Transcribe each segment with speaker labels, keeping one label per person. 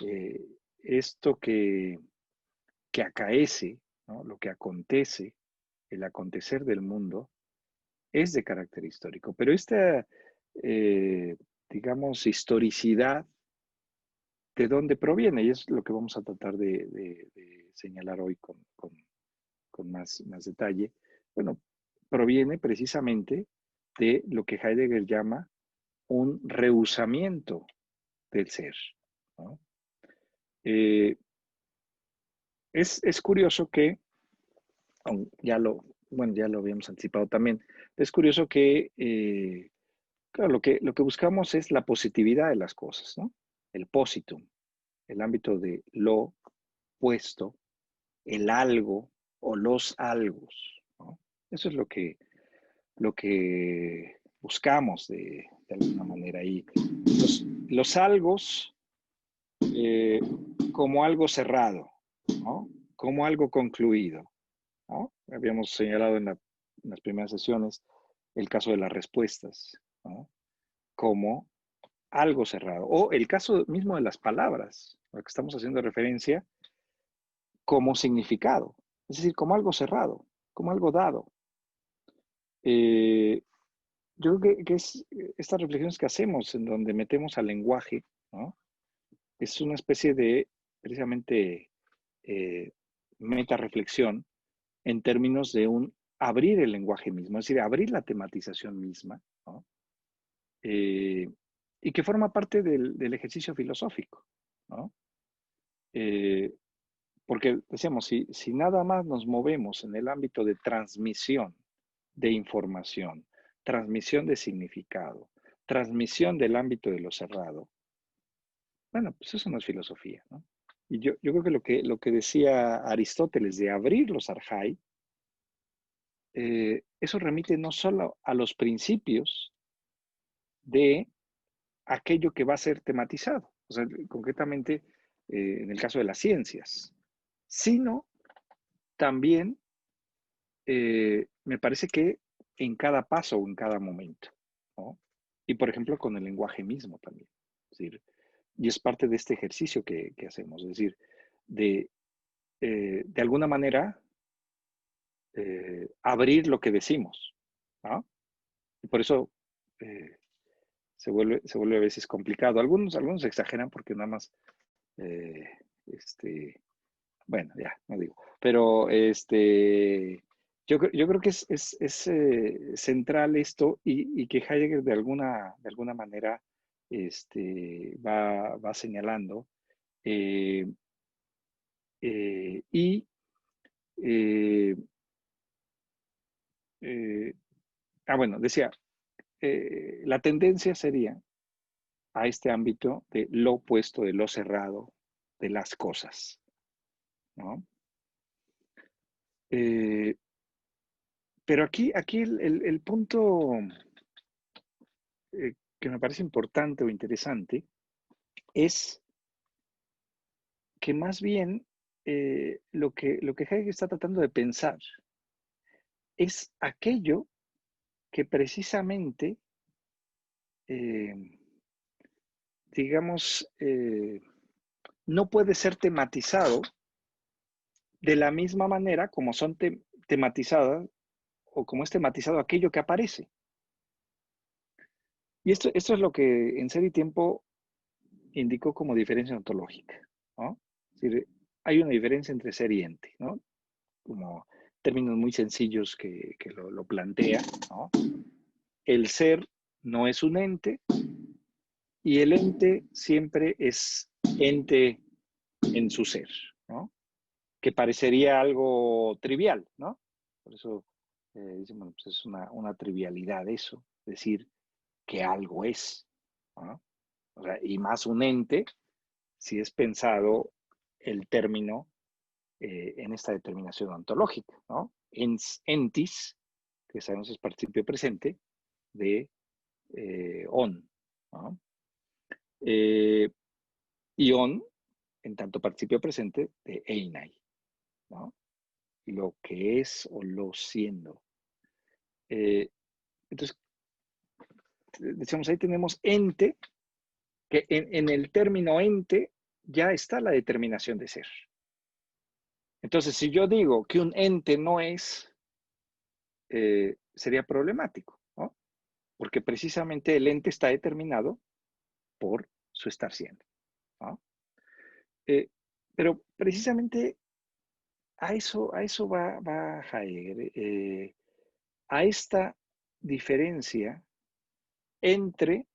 Speaker 1: eh, esto que acaece, ¿no? Lo que acontece, el acontecer del mundo, es de carácter histórico. Pero esta, eh, digamos, historicidad, ¿de dónde proviene? Y es lo que vamos a tratar de señalar hoy con más detalle. Bueno, proviene precisamente de lo que Heidegger llama un rehusamiento del ser, ¿no? Eh, es curioso que, ya bueno, ya lo habíamos anticipado también, es curioso que, claro, lo que buscamos es la positividad de las cosas, ¿no? El positum, el ámbito de lo puesto, el algo o los algos, ¿no? Eso es lo que buscamos de alguna manera ahí. Los algos eh, como algo cerrado, ¿no? Como algo concluido, ¿no? Habíamos señalado en las primeras sesiones el caso de las respuestas, ¿no? Como algo cerrado. O el caso mismo de las palabras, a lo que estamos haciendo referencia, como significado, es decir, como algo cerrado, como algo dado. Eh, yo creo que es estas reflexiones que hacemos en donde metemos al lenguaje, ¿no? Es una especie de, precisamente, eh, meta reflexión en términos de un abrir el lenguaje mismo, es decir, abrir la tematización misma, ¿no? Eh, y que forma parte del ejercicio filosófico, ¿no? Eh, porque decíamos, si nada más nos movemos en el ámbito de transmisión de información, transmisión de significado, transmisión del ámbito de lo cerrado, bueno, pues eso no es filosofía, ¿no? Y yo creo que lo que decía Aristóteles de abrir los arjai, eso remite no solo a los principios de aquello que va a ser tematizado, o sea, concretamente en el caso de las ciencias, sino también me parece que en cada paso o en cada momento, ¿no? Y por ejemplo con el lenguaje mismo también, es decir, y es parte de este ejercicio que hacemos, es decir, de, de alguna manera abrir lo que decimos, ¿no? Y por eso eh, se vuelve a veces complicado. Algunos exageran porque nada más, eh, este, bueno, ya, no digo, pero yo creo que es central esto y que Heidegger de alguna manera va señalando. eh, y eh, eh, bueno, decía, la tendencia sería a este ámbito de lo opuesto, de lo cerrado, de las cosas, ¿no? Eh, pero aquí el punto que me parece importante o interesante es que más bien lo que Hegel está tratando de pensar es aquello que precisamente, eh, digamos, no puede ser tematizado de la misma manera como son tematizadas o como es tematizado aquello que aparece. Y esto es lo que en Ser y Tiempo indicó como diferencia ontológica, ¿no? Es decir, hay una diferencia entre ser y ente, ¿no? Como términos muy sencillos que lo plantea, ¿no? El ser no es un ente y el ente siempre es ente en su ser, ¿no? Que parecería algo trivial, ¿no? Por eso dicen, bueno, pues es una trivialidad eso, decir que algo es, ¿no? O sea, y más un ente si es pensado el término en esta determinación ontológica, ¿no? Entis, que sabemos es participio presente, de on, ¿no? Eh, y on, en tanto participio presente, de einai, ¿no? Lo que es o lo siendo. Eh, entonces, decíamos, ahí tenemos ente, que en el término ente ya está la determinación de ser. Entonces, si yo digo que un ente no es, sería problemático, ¿no? Porque precisamente el ente está determinado por su estar siendo, ¿no? Pero precisamente a eso va Heidegger, a esta diferencia entre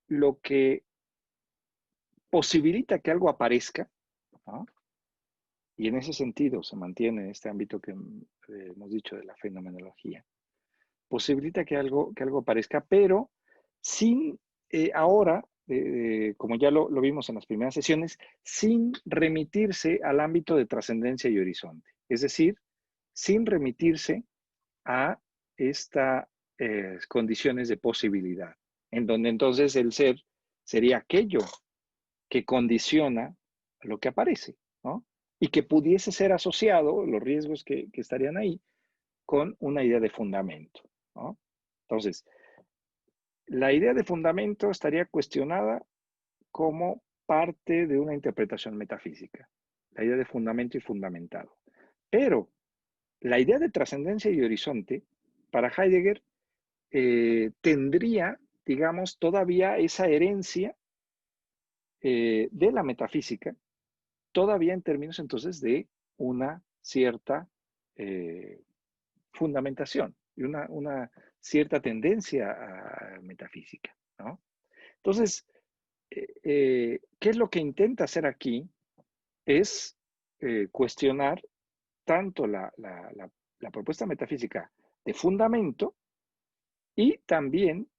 Speaker 1: lo que posibilita que algo aparezca, ¿no? Y en ese sentido se mantiene este ámbito que hemos dicho de la fenomenología, posibilita que algo aparezca, pero sin ahora, como ya lo vimos en las primeras sesiones, sin remitirse al ámbito de trascendencia y horizonte. Es decir, sin remitirse a estas condiciones de posibilidad, en donde entonces el ser sería aquello que condiciona lo que aparece, ¿no? Y que pudiese ser asociado, los riesgos que estarían ahí, con una idea de fundamento, ¿no? Entonces, la idea de fundamento estaría cuestionada como parte de una interpretación metafísica, la idea de fundamento y fundamentado. Pero la idea de trascendencia y horizonte, para Heidegger, tendría, digamos, todavía esa herencia de la metafísica, todavía en términos entonces de una cierta fundamentación y una cierta tendencia metafísica, ¿no? Entonces, ¿qué es lo que intenta hacer aquí? Es cuestionar tanto la propuesta metafísica de fundamento y también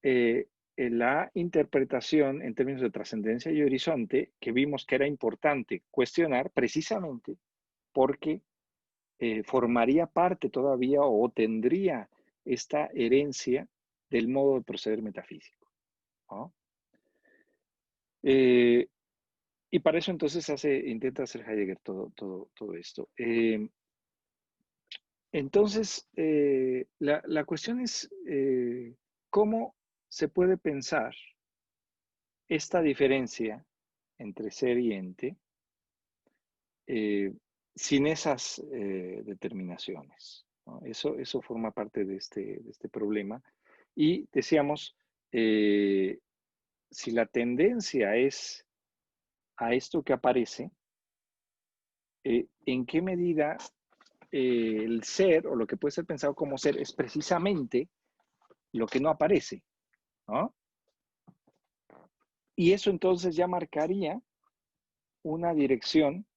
Speaker 1: la interpretación en términos de trascendencia y horizonte, que vimos que era importante cuestionar precisamente porque formaría parte todavía o tendría esta herencia del modo de proceder metafísico, ¿no? Y para eso entonces intenta hacer Heidegger todo esto. Entonces, la cuestión es cómo se puede pensar esta diferencia entre ser y ente sin esas determinaciones, ¿no? Eso forma parte de este problema. Y decíamos, si la tendencia es a esto que aparece, ¿en qué medida el ser o lo que puede ser pensado como ser es precisamente lo que no aparece, ¿no? Y eso entonces ya marcaría una dirección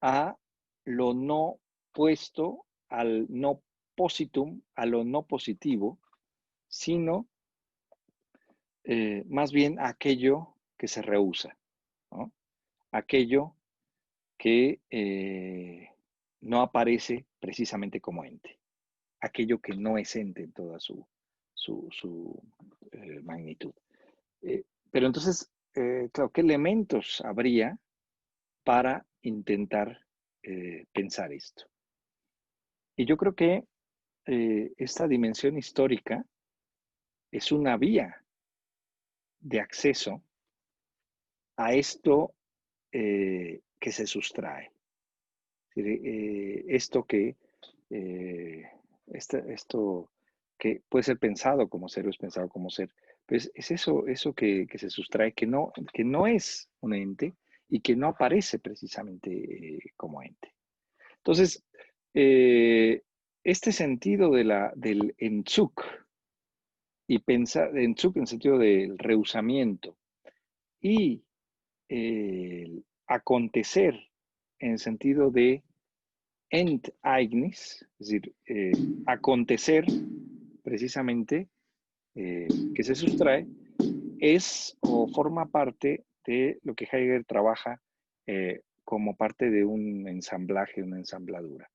Speaker 1: a lo no puesto, al no positum, a lo no positivo, sino más bien aquello que se rehúsa, ¿no? Aquello que no aparece precisamente como ente, aquello que no es ente en toda su magnitud. Pero entonces, claro, ¿qué elementos habría para intentar pensar esto? Y yo creo que esta dimensión histórica es una vía de acceso a esto que se sustrae. Esto esto que puede ser pensado como ser o es pensado como ser, pues es eso que se sustrae, que no es un ente y que no aparece precisamente como ente. Entonces, este sentido del Entzug, y pensar Entzug en el sentido del rehusamiento y el acontecer en el sentido de Enteignis, es decir, acontecer precisamente que se sustrae, es o forma parte de lo que Heidegger trabaja como parte de un ensamblaje, una ensambladura,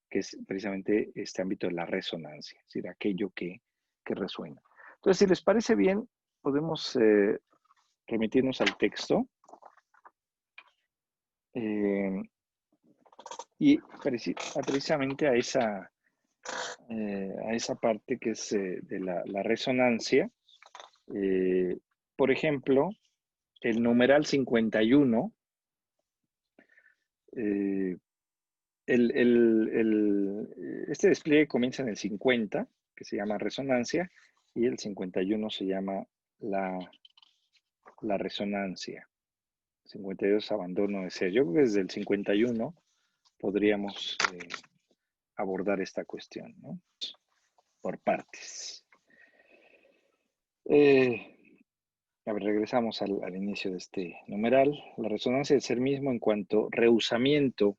Speaker 1: que es precisamente este ámbito de la resonancia, es decir, aquello que resuena. Entonces, si les parece bien, podemos remitirnos al texto y precisamente a esa parte que es de la resonancia. Por ejemplo, el numeral 51, este despliegue comienza en el 50, que se llama resonancia, y el 51 se llama la resonancia. 52, abandono de ser. Yo creo que desde el 51 podríamos abordar esta cuestión, ¿no? Por partes. A ver, regresamos al inicio de este numeral. La resonancia del ser mismo en cuanto rehusamiento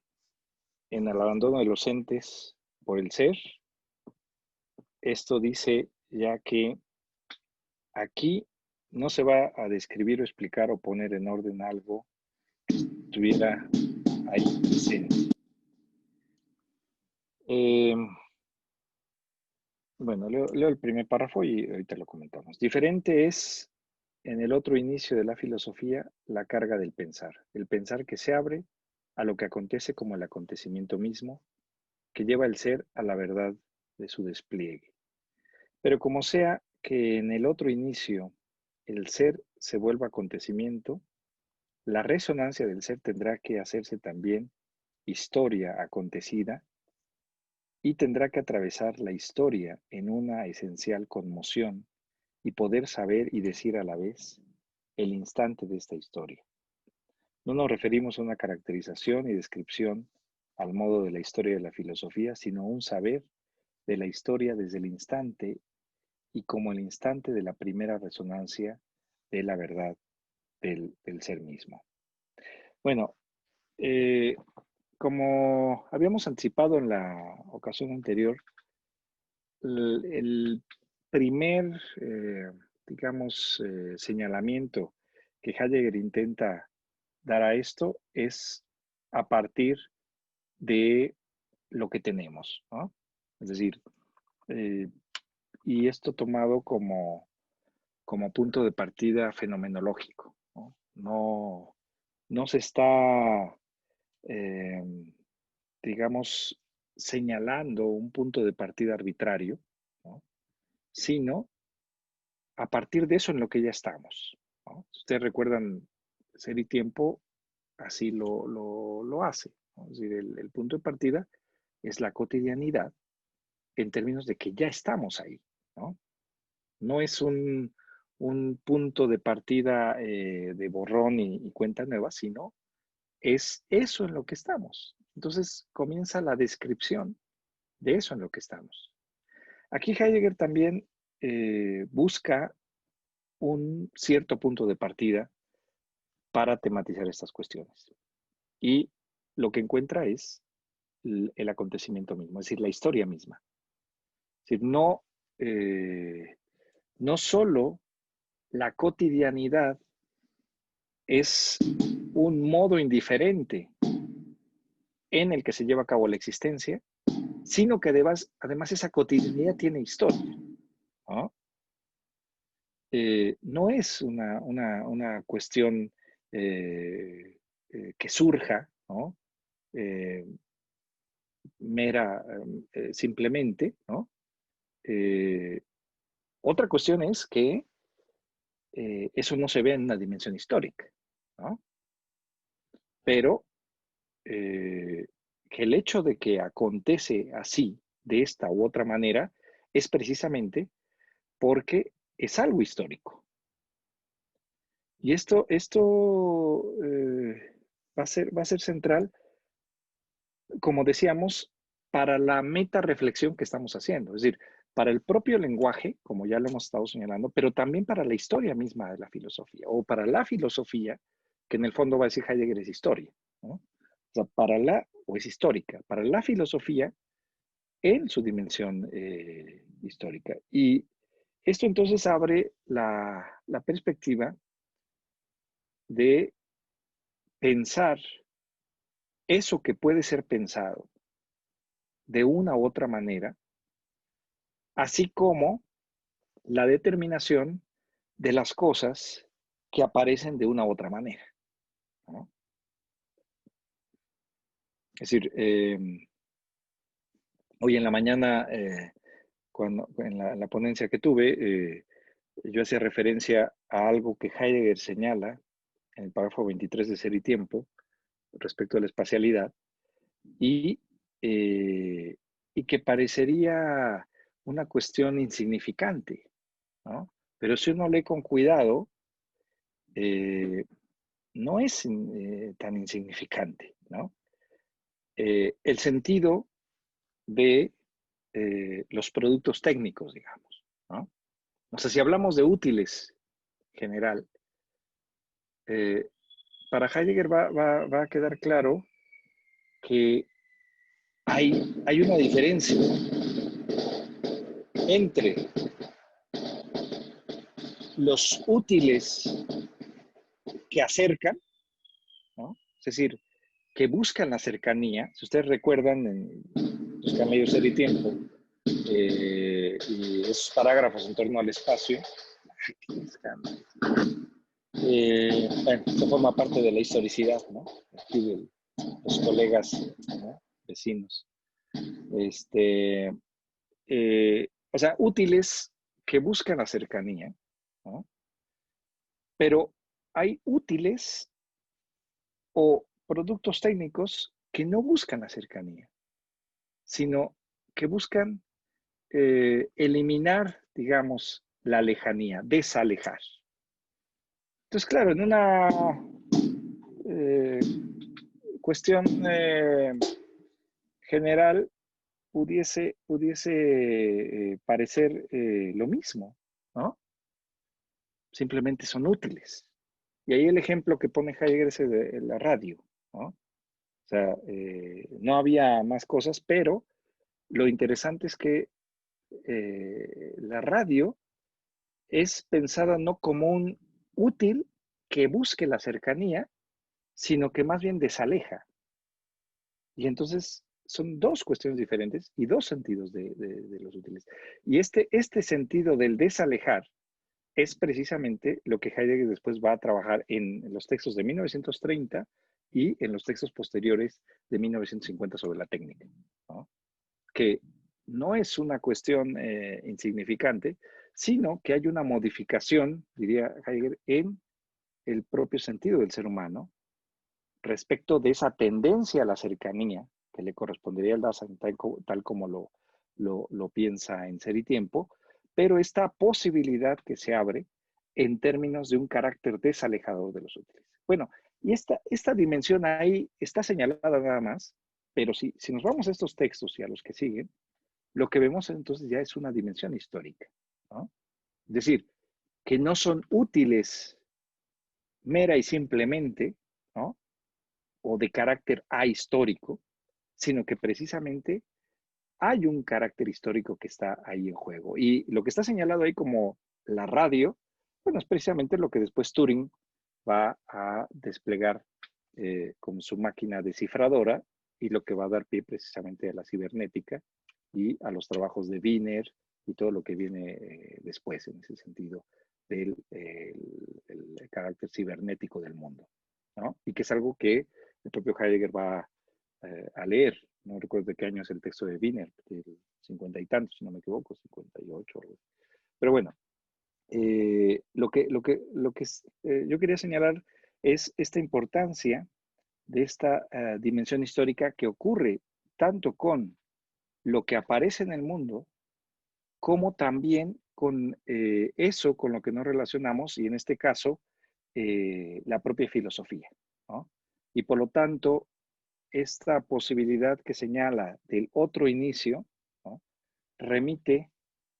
Speaker 1: en el abandono de los entes por el ser. Esto dice ya que aquí no se va a describir o explicar o poner en orden algo que estuviera ahí presente. Bueno, leo el primer párrafo y ahorita lo comentamos. Diferente es en el otro inicio de la filosofía la carga del pensar. El pensar que se abre a lo que acontece como el acontecimiento mismo, que lleva el ser a la verdad de su despliegue. Pero como sea que en el otro inicio el ser se vuelva acontecimiento, la resonancia del ser tendrá que hacerse también historia acontecida y tendrá que atravesar la historia en una esencial conmoción y poder saber y decir a la vez el instante de esta historia. No nos referimos a una caracterización y descripción al modo de la historia de la filosofía, sino a un saber de la historia desde el instante y como el instante de la primera resonancia de la verdad del ser mismo. Bueno, como habíamos anticipado en la ocasión anterior, el primer, digamos, señalamiento que Heidegger intenta dar a esto es a partir de lo que tenemos, ¿no? Es decir, y esto tomado como punto de partida fenomenológico, ¿no? No se está, eh, digamos, señalando un punto de partida arbitrario, ¿no? Sino a partir de eso en lo que ya estamos, ¿no? Si ustedes recuerdan Ser y Tiempo, así lo hace, ¿no? Es decir, el punto de partida es la cotidianidad en términos de que ya estamos ahí, ¿no? No es un punto de partida de borrón y cuenta nueva, sino es eso en lo que estamos. Entonces comienza la descripción de eso en lo que estamos. Aquí Heidegger también busca un cierto punto de partida para tematizar estas cuestiones. Y lo que encuentra es el acontecimiento mismo, es decir, la historia misma. Es decir, no solo la cotidianidad es un modo indiferente en el que se lleva a cabo la existencia, sino que además esa cotidianidad tiene historia, ¿no? No es una cuestión que surja, ¿no? Eh, mera, simplemente, ¿no? Otra cuestión es que eso no se ve en una dimensión histórica, ¿no? Pero que el hecho de que acontece así, de esta u otra manera, es precisamente porque es algo histórico. Y esto va a ser central, como decíamos, para la meta reflexión que estamos haciendo. Es decir, para el propio lenguaje, como ya lo hemos estado señalando, pero también para la historia misma de la filosofía, o para la filosofía, que en el fondo va a decir Heidegger es historia, ¿no? O sea, o es histórica, para la filosofía en su dimensión histórica. Y esto entonces abre la perspectiva de pensar eso que puede ser pensado de una u otra manera, así como la determinación de las cosas que aparecen de una u otra manera, ¿no? Es decir, hoy en la mañana, cuando, en la ponencia que tuve, yo hacía referencia a algo que Heidegger señala en el párrafo 23 de Ser y Tiempo, respecto a la espacialidad, y, y que parecería una cuestión insignificante, ¿no? Pero si uno lee con cuidado, no es tan insignificante, ¿no? El sentido de los productos técnicos, digamos, ¿no? O sea, si hablamos de útiles en general, eh, para Heidegger va a quedar claro que hay una diferencia entre los útiles que acercan, ¿no? Es decir, que buscan la cercanía. Si ustedes recuerdan en los camellos Ser y Tiempo, y esos parágrafos en torno al espacio, bueno, esto forma parte de la historicidad, ¿no? Aquí de los colegas, ¿no? Vecinos. O sea, útiles que buscan la cercanía, ¿no? Pero hay útiles o productos técnicos que no buscan la cercanía, sino que buscan eliminar, digamos, la lejanía, desalejar. Entonces, claro, en una eh, cuestión general pudiese parecer lo mismo, ¿no? Simplemente son útiles. Y ahí el ejemplo que pone Heidegger es de la radio, ¿no? O sea, no había más cosas, pero lo interesante es que la radio es pensada no como un útil que busque la cercanía, sino que más bien desaleja. Y entonces son dos cuestiones diferentes y dos sentidos de los útiles. Y este sentido del desalejar es precisamente lo que Heidegger después va a trabajar en los textos de 1930 y en los textos posteriores de 1950 sobre la técnica, ¿no? Que no es una cuestión insignificante, sino que hay una modificación, diría Heidegger, en el propio sentido del ser humano respecto de esa tendencia a la cercanía que le correspondería al Dasein tal como lo piensa en Ser y Tiempo, pero esta posibilidad que se abre en términos de un carácter desalejador de los útiles. Bueno, y esta dimensión ahí está señalada nada más, pero si nos vamos a estos textos y a los que siguen, lo que vemos entonces ya es una dimensión histórica, ¿no? Es decir, que no son útiles mera y simplemente, ¿no? O de carácter ahistórico, sino que precisamente hay un carácter histórico que está ahí en juego. Y lo que está señalado ahí como la radio, bueno, es precisamente lo que después Turing va a desplegar con su máquina descifradora y lo que va a dar pie precisamente a la cibernética y a los trabajos de Wiener y todo lo que viene después en ese sentido del el carácter cibernético del mundo, ¿no? Y que es algo que el propio Heidegger va a leer. No recuerdo de qué año es el texto de Wiener, del 50 y tantos, si no me equivoco, 58. Pero bueno, yo quería señalar es esta importancia de esta dimensión histórica que ocurre tanto con lo que aparece en el mundo, como también con eso con lo que nos relacionamos, y en este caso, la propia filosofía, ¿no? Y por lo tanto, esta posibilidad que señala del otro inicio, ¿no? Remite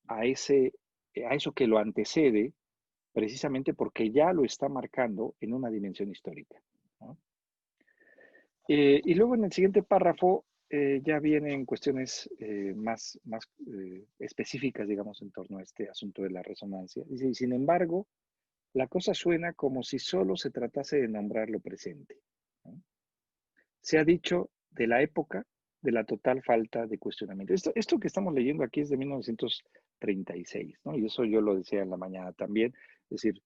Speaker 1: a, a eso que lo antecede, precisamente porque ya lo está marcando en una dimensión histórica, ¿no? Y luego en el siguiente párrafo ya vienen cuestiones más específicas, digamos, en torno a este asunto de la resonancia. Dice, y sin embargo, la cosa suena como si solo se tratase de nombrar lo presente, ¿no? Se ha dicho de la época de la total falta de cuestionamiento. Esto que estamos leyendo aquí es de 1936, ¿no? Y eso yo lo decía en la mañana también, es decir,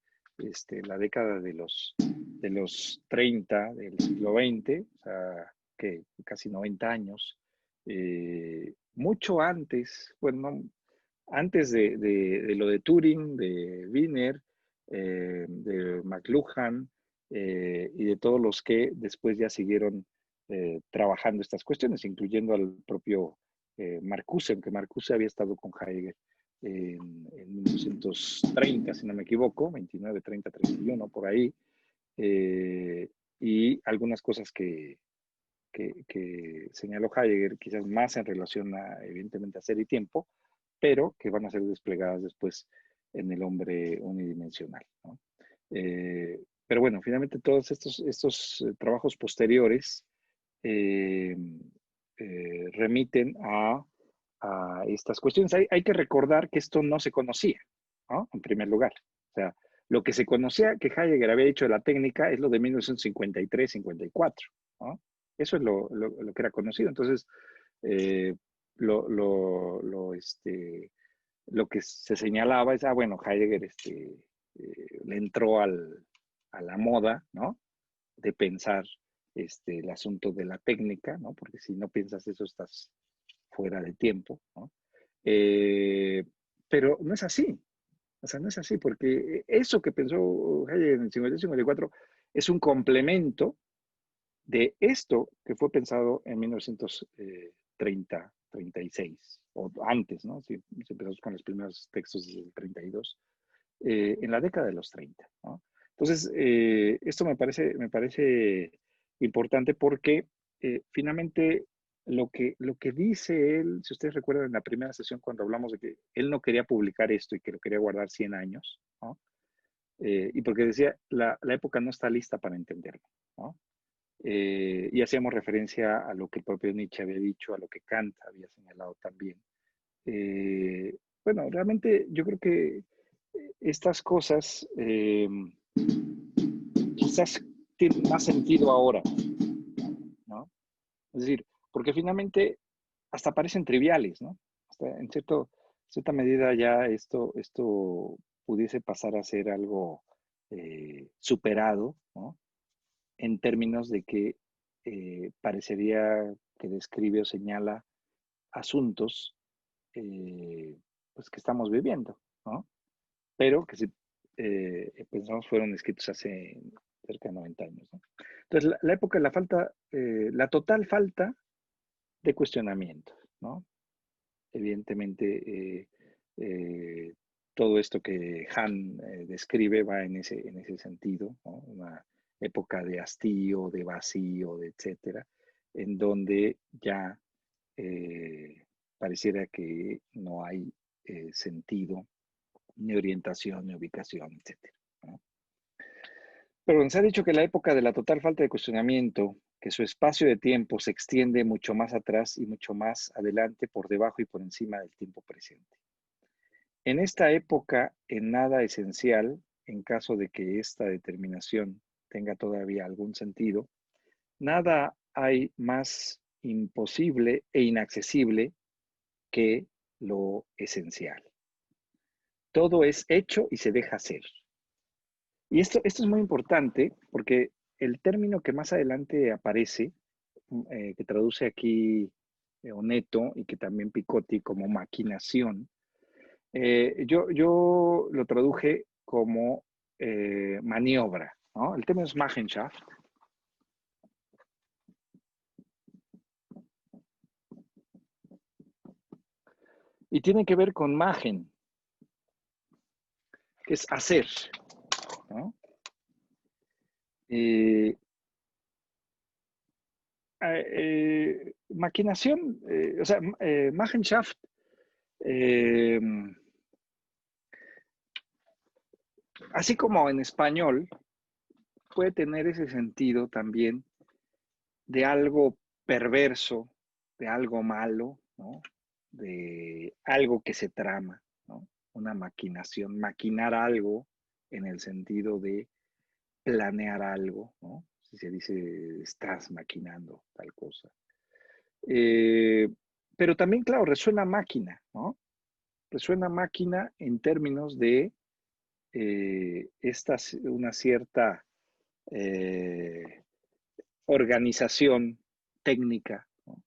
Speaker 1: la década de los 30 del siglo XX, o sea, que casi 90 años, mucho antes, bueno, antes de lo de Turing, de Wiener, de McLuhan, y de todos los que después ya siguieron trabajando estas cuestiones, incluyendo al propio Marcuse, aunque Marcuse había estado con Heidegger en 1930, si no me equivoco, 29, 30, 31, por ahí, y algunas cosas que señaló Heidegger, quizás más en relación a, evidentemente, a ser y tiempo, pero que van a ser desplegadas después en el hombre unidimensional, ¿no? Pero bueno, finalmente todos estos trabajos posteriores eh, remiten a estas cuestiones. Hay que recordar que esto no se conocía, ¿no? En primer lugar. O sea, lo que se conocía que Heidegger había dicho de la técnica es lo de 1953-54, ¿no? Eso es lo que era conocido. Entonces, eh, lo, lo, lo, este, lo que se señalaba es, bueno, Heidegger le entró a la moda, ¿no? De pensar el asunto de la técnica, ¿no? Porque si no piensas eso estás fuera de tiempo, ¿no? Pero no es así, o sea, no es así, porque eso que pensó Heidegger en el 50-54 es un complemento de esto que fue pensado en 1930, 36, o antes, ¿no? Si empezamos con los primeros textos del 32, en la década de los 30, ¿no? Entonces, esto me parece importante porque finalmente lo que dice él, si ustedes recuerdan en la primera sesión cuando hablamos de que él no quería publicar esto y que lo quería guardar 100 años, ¿no? Y porque decía, la época no está lista para entenderlo, ¿no? Y hacíamos referencia a lo que el propio Nietzsche había dicho, a lo que Kant había señalado también. Bueno, realmente yo creo que estas cosas quizás tienen más sentido ahora, ¿no? Es decir, porque finalmente hasta parecen triviales, ¿no? Hasta en cierta medida ya esto pudiese pasar a ser algo superado, ¿no? En términos de que parecería que describe o señala asuntos pues que estamos viviendo, ¿no? Pero que si pensamos fueron escritos hace cerca de 90 años, ¿no? Entonces, la época de la falta, la total falta de cuestionamiento, ¿no? Evidentemente, todo esto que Han describe va en ese sentido, ¿no? Una época de hastío, de vacío, de etcétera, en donde ya pareciera que no hay sentido, ni orientación, ni ubicación, etcétera, ¿no? Pero se ha dicho que la época de la total falta de cuestionamiento, que su espacio de tiempo se extiende mucho más atrás y mucho más adelante, por debajo y por encima del tiempo presente. En esta época, en nada esencial, en caso de que esta determinación tenga todavía algún sentido, nada hay más imposible e inaccesible que lo esencial. Todo es hecho y se deja hacer. Y esto es muy importante porque el término que más adelante aparece, que traduce aquí Oneto y que también Picotti como maquinación, yo lo traduje como maniobra, ¿no? El término es Machenschaft. Y tiene que ver con Machen, que es hacer, ¿no? Maquinación, o sea, Machenschaft, así como en español, puede tener ese sentido también de algo perverso, de algo malo, ¿no? De algo que se trama, ¿no? Una maquinación, maquinar algo en el sentido de planear algo, ¿no? Si se dice, estás maquinando tal cosa. Eh, pero también, claro, resuena máquina, ¿no? Resuena máquina en términos de una cierta organización técnica, ¿no?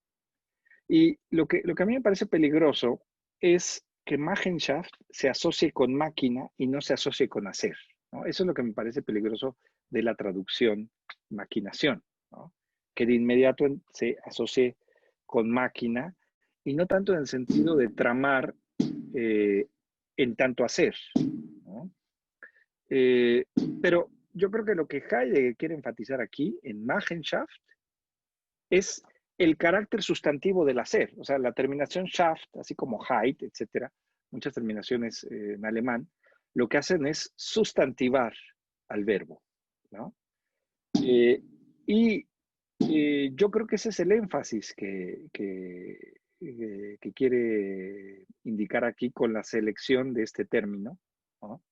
Speaker 1: Y lo que a mí me parece peligroso es que Machenschaft se asocie con máquina y no se asocie con hacer, ¿no? Eso es lo que me parece peligroso de la traducción maquinación, ¿no? Que de inmediato se asocie con máquina y no tanto en el sentido de tramar en tanto hacer, ¿no? Eh, pero yo creo que lo que Heidegger quiere enfatizar aquí en Machenschaft es el carácter sustantivo del hacer, o sea, la terminación Schaft, así como Heit, etcétera, muchas terminaciones en alemán, lo que hacen es sustantivar al verbo, ¿no? Y yo creo que ese es el énfasis que quiere indicar aquí con la selección de este término, ¿no?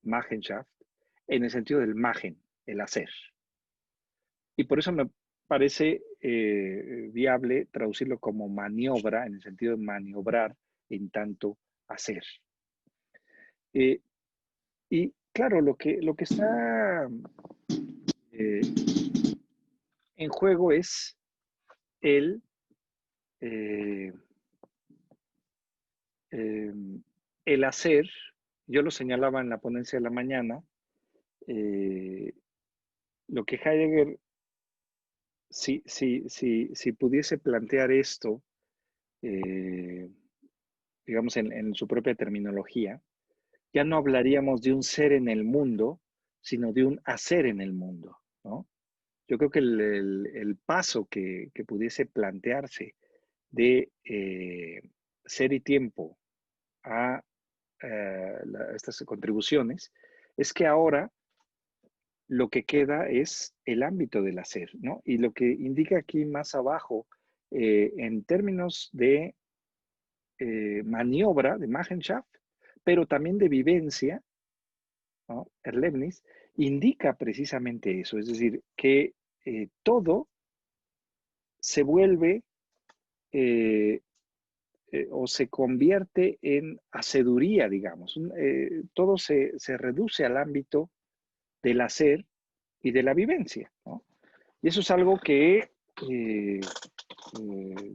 Speaker 1: Machenschaft, en el sentido del Machen, el hacer. Y por eso me parece viable traducirlo como maniobra, en el sentido de maniobrar en tanto hacer. Eh, y claro, lo que está eh, en juego es el, eh, eh, el hacer. Yo lo señalaba en la ponencia de la mañana, eh, lo que Heidegger, si pudiese plantear esto, eh, digamos, en su propia terminología, ya no hablaríamos de un ser en el mundo, sino de un hacer en el mundo, ¿no? Yo creo que el paso que pudiese plantearse de ser y tiempo a estas contribuciones es que ahora lo que queda es el ámbito del hacer, ¿no? Y lo que indica aquí más abajo, en términos de maniobra, de Machenschaft, pero también de vivencia, ¿no? Erlebnis, indica precisamente eso, es decir, que todo se vuelve eh, o se convierte en haceduría, digamos. Todo se reduce al ámbito del hacer y de la vivencia, ¿no? Y eso es algo que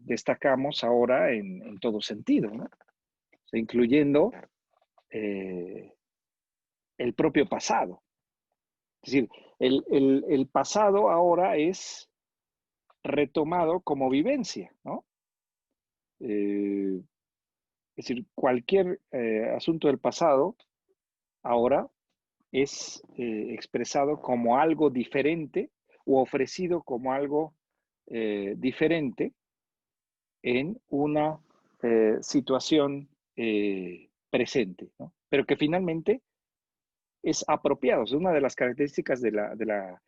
Speaker 1: destacamos ahora en todo sentido, ¿no? O sea, incluyendo eh, el propio pasado. Es decir, el pasado ahora es retomado como vivencia, ¿no? Es decir, cualquier asunto del pasado ahora es expresado como algo diferente o ofrecido como algo diferente en una situación presente, ¿no? Pero que finalmente es apropiado. Es una de las características de la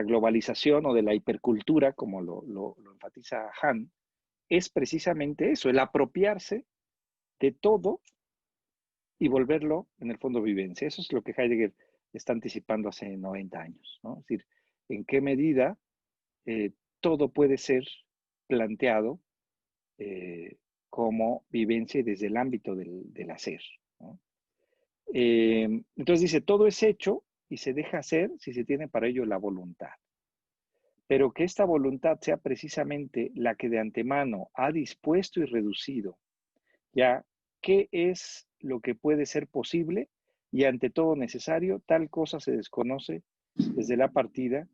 Speaker 1: globalización o de la hipercultura, como lo enfatiza Han, es precisamente eso, el apropiarse de todo y volverlo, en el fondo, vivencia. Eso es lo que Heidegger está anticipando hace 90 años, ¿no? Es decir, en qué medida todo puede ser planteado como vivencia desde el ámbito del hacer, ¿no? Entonces dice, todo es hecho y se deja hacer si se tiene para ello la voluntad. Pero que esta voluntad sea precisamente la que de antemano ha dispuesto y reducido ya qué es lo que puede ser posible y ante todo necesario, tal cosa se desconoce desde la partida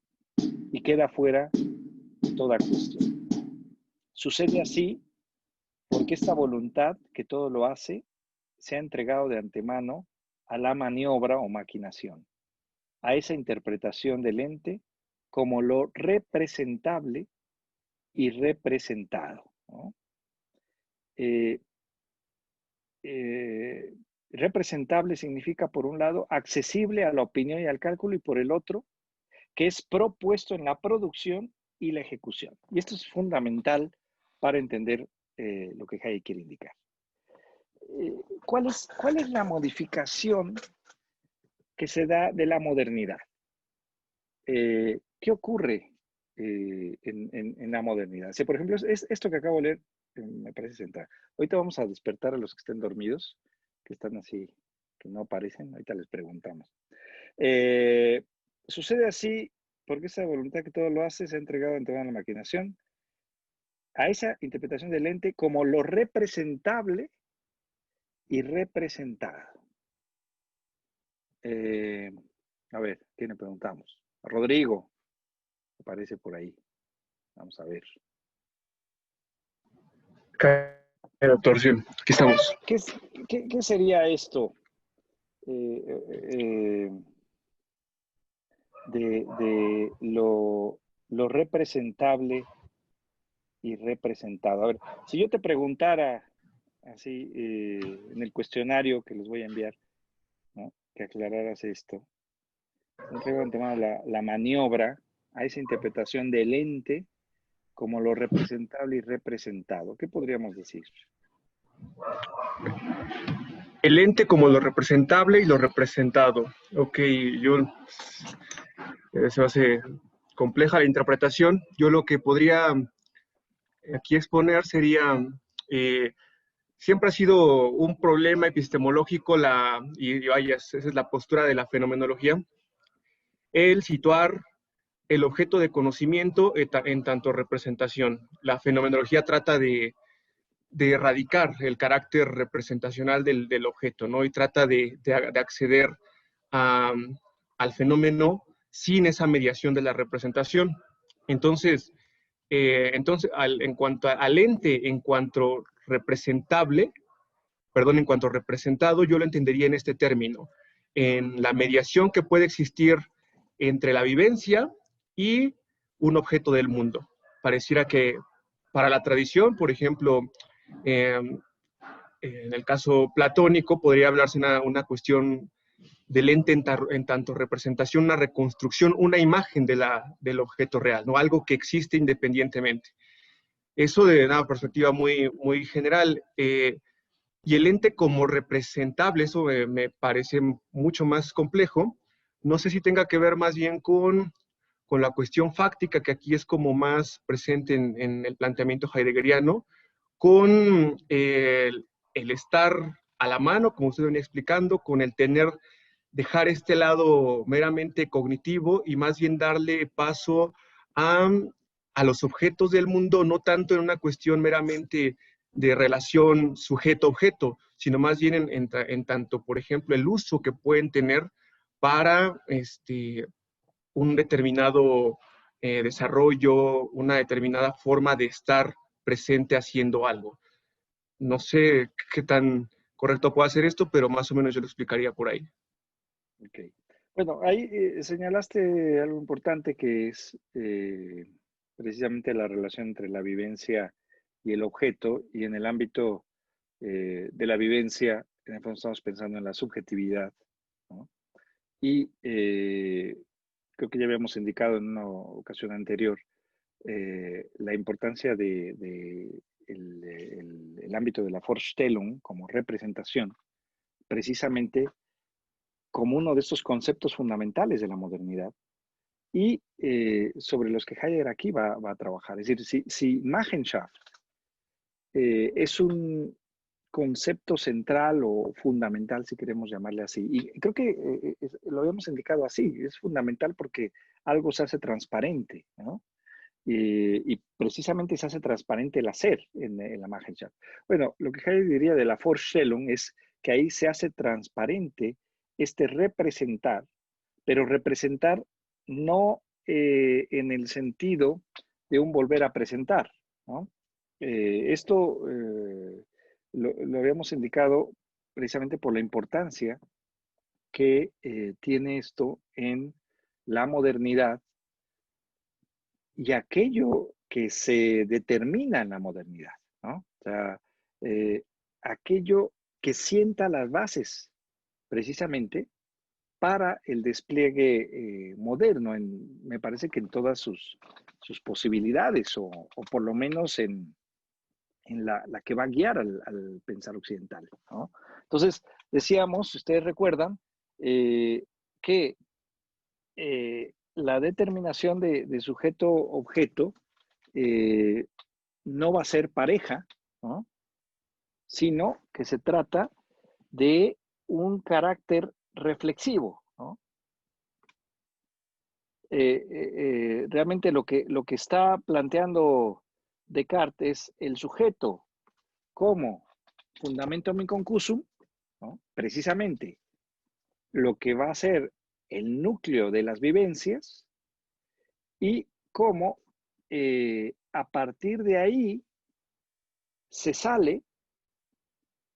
Speaker 1: y queda fuera toda cuestión. Sucede así porque esta voluntad que todo lo hace se ha entregado de antemano a la maniobra o maquinación, a esa interpretación del ente como lo representable y representado, ¿no? Eh, eh, representable significa, por un lado, accesible a la opinión y al cálculo, y por el otro, que es propuesto en la producción y la ejecución. Y esto es fundamental para entender lo que Hayek quiere indicar. ¿Cuál es la modificación que se da de la modernidad? ¿Qué ocurre en la modernidad? Si, por ejemplo, es esto que acabo de leer me parece central. Ahorita vamos a despertar a los que estén dormidos, que están así, que no aparecen. Ahorita les preguntamos. Eh, Sucede así porque esa voluntad que todo lo hace se ha entregado en toda la maquinación a esa interpretación del ente como lo representable y representado. A ver, ¿qué le preguntamos? Rodrigo, aparece por ahí. Vamos a ver.
Speaker 2: Doctor, sí, aquí estamos.
Speaker 1: ¿Qué sería esto de lo representable y representado? A ver, si yo te preguntara así en el cuestionario que les voy a enviar, ¿no? Que aclararas esto, entrego antemano la maniobra a esa interpretación del ente como lo representable y representado. ¿Qué podríamos decir?
Speaker 2: El ente como lo representable y lo representado. Ok, se hace compleja la interpretación. Yo lo que podría aquí exponer sería, eh, siempre ha sido un problema epistemológico, y vaya, esa es la postura de la fenomenología, el situar el objeto de conocimiento en tanto representación. La fenomenología trata de erradicar el carácter representacional del objeto, ¿no? Y trata de acceder a, al fenómeno sin esa mediación de la representación. Entonces, en cuanto al ente, en cuanto representable, perdón, en cuanto representado, yo lo entendería en este término, en la mediación que puede existir entre la vivencia y un objeto del mundo. Pareciera que para la tradición, por ejemplo, eh, en el caso platónico, podría hablarse una cuestión del ente en tanto representación, una reconstrucción, una imagen del objeto real, ¿no? Algo que existe independientemente. Eso de una perspectiva muy general. Y el ente como representable, eso me parece mucho más complejo. No sé si tenga que ver más bien con la cuestión fáctica, que aquí es como más presente en el planteamiento heideggeriano, con el estar a la mano, como usted venía explicando, con el dejar este lado meramente cognitivo y más bien darle paso a, a los objetos del mundo, no tanto en una cuestión meramente de relación sujeto-objeto, sino más bien en tanto, por ejemplo, el uso que pueden tener para un determinado desarrollo, una determinada forma de estar presente haciendo algo. No sé qué tan correcto puede ser esto, pero más o menos yo lo explicaría por ahí.
Speaker 1: Okay. Bueno, ahí señalaste algo importante que es precisamente la relación entre la vivencia y el objeto, y en el ámbito de la vivencia, en el fondo estamos pensando en la subjetividad, ¿no? Y creo que ya habíamos indicado en una ocasión anterior la importancia de el ámbito de la Vorstellung como representación, precisamente como uno de estos conceptos fundamentales de la modernidad y sobre los que Heidegger aquí va a trabajar. Es decir, si Machenschaft es un concepto central o fundamental, si queremos llamarle así, y creo que lo habíamos indicado así, es fundamental porque algo se hace transparente, ¿no? Y precisamente se hace transparente el hacer en la Machenschaft. Bueno, lo que Heidegger diría de la Vorstellung es que ahí se hace transparente este representar, pero representar no en el sentido de un volver a presentar, ¿no? Esto lo habíamos indicado precisamente por la importancia que tiene esto en la modernidad y aquello que se determina en la modernidad, ¿no? O sea, eh, aquello que sienta las bases precisamente para el despliegue moderno, me parece que en todas sus posibilidades, o por lo menos en la que va a guiar al pensar occidental, ¿no? Entonces, decíamos, si ustedes recuerdan, que la determinación de sujeto-objeto no va a ser pareja, ¿no? Sino que se trata de un carácter reflexivo, ¿no? Realmente lo que está planteando Descartes es el sujeto como fundamentum inconcusum, ¿no? Precisamente lo que va a ser el núcleo de las vivencias, y cómo a partir de ahí se sale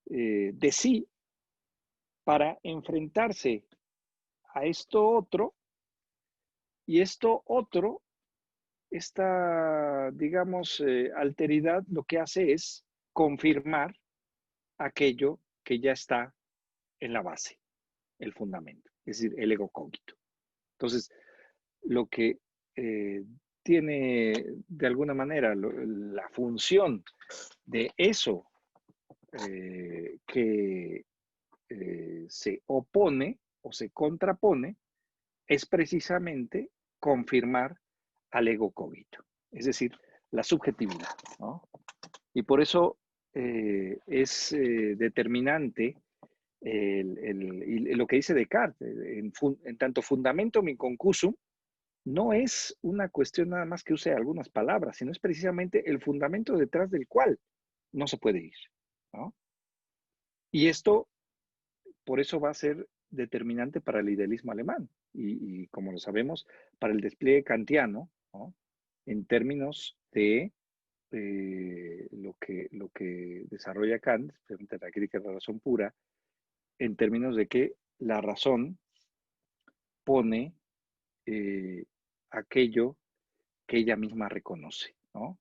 Speaker 1: de sí para enfrentarse a esto otro, y esto otro, esta, digamos, alteridad, lo que hace es confirmar aquello que ya está en la base, el fundamento, es decir, el ego cogito. Entonces, lo que tiene de alguna manera la función de eso que se opone o se contrapone es precisamente confirmar al ego cogito, es decir, la subjetividad, ¿no? Y por eso es determinante lo que dice Descartes, en tanto fundamento mi concusum, no es una cuestión nada más que use algunas palabras, sino es precisamente el fundamento detrás del cual no se puede ir, ¿no? Y esto, por eso va a ser determinante para el idealismo alemán y como lo sabemos, para el despliegue kantiano, ¿no? En términos de lo que desarrolla Kant, frente la crítica de la razón pura, en términos de que la razón pone aquello que ella misma reconoce, ¿no?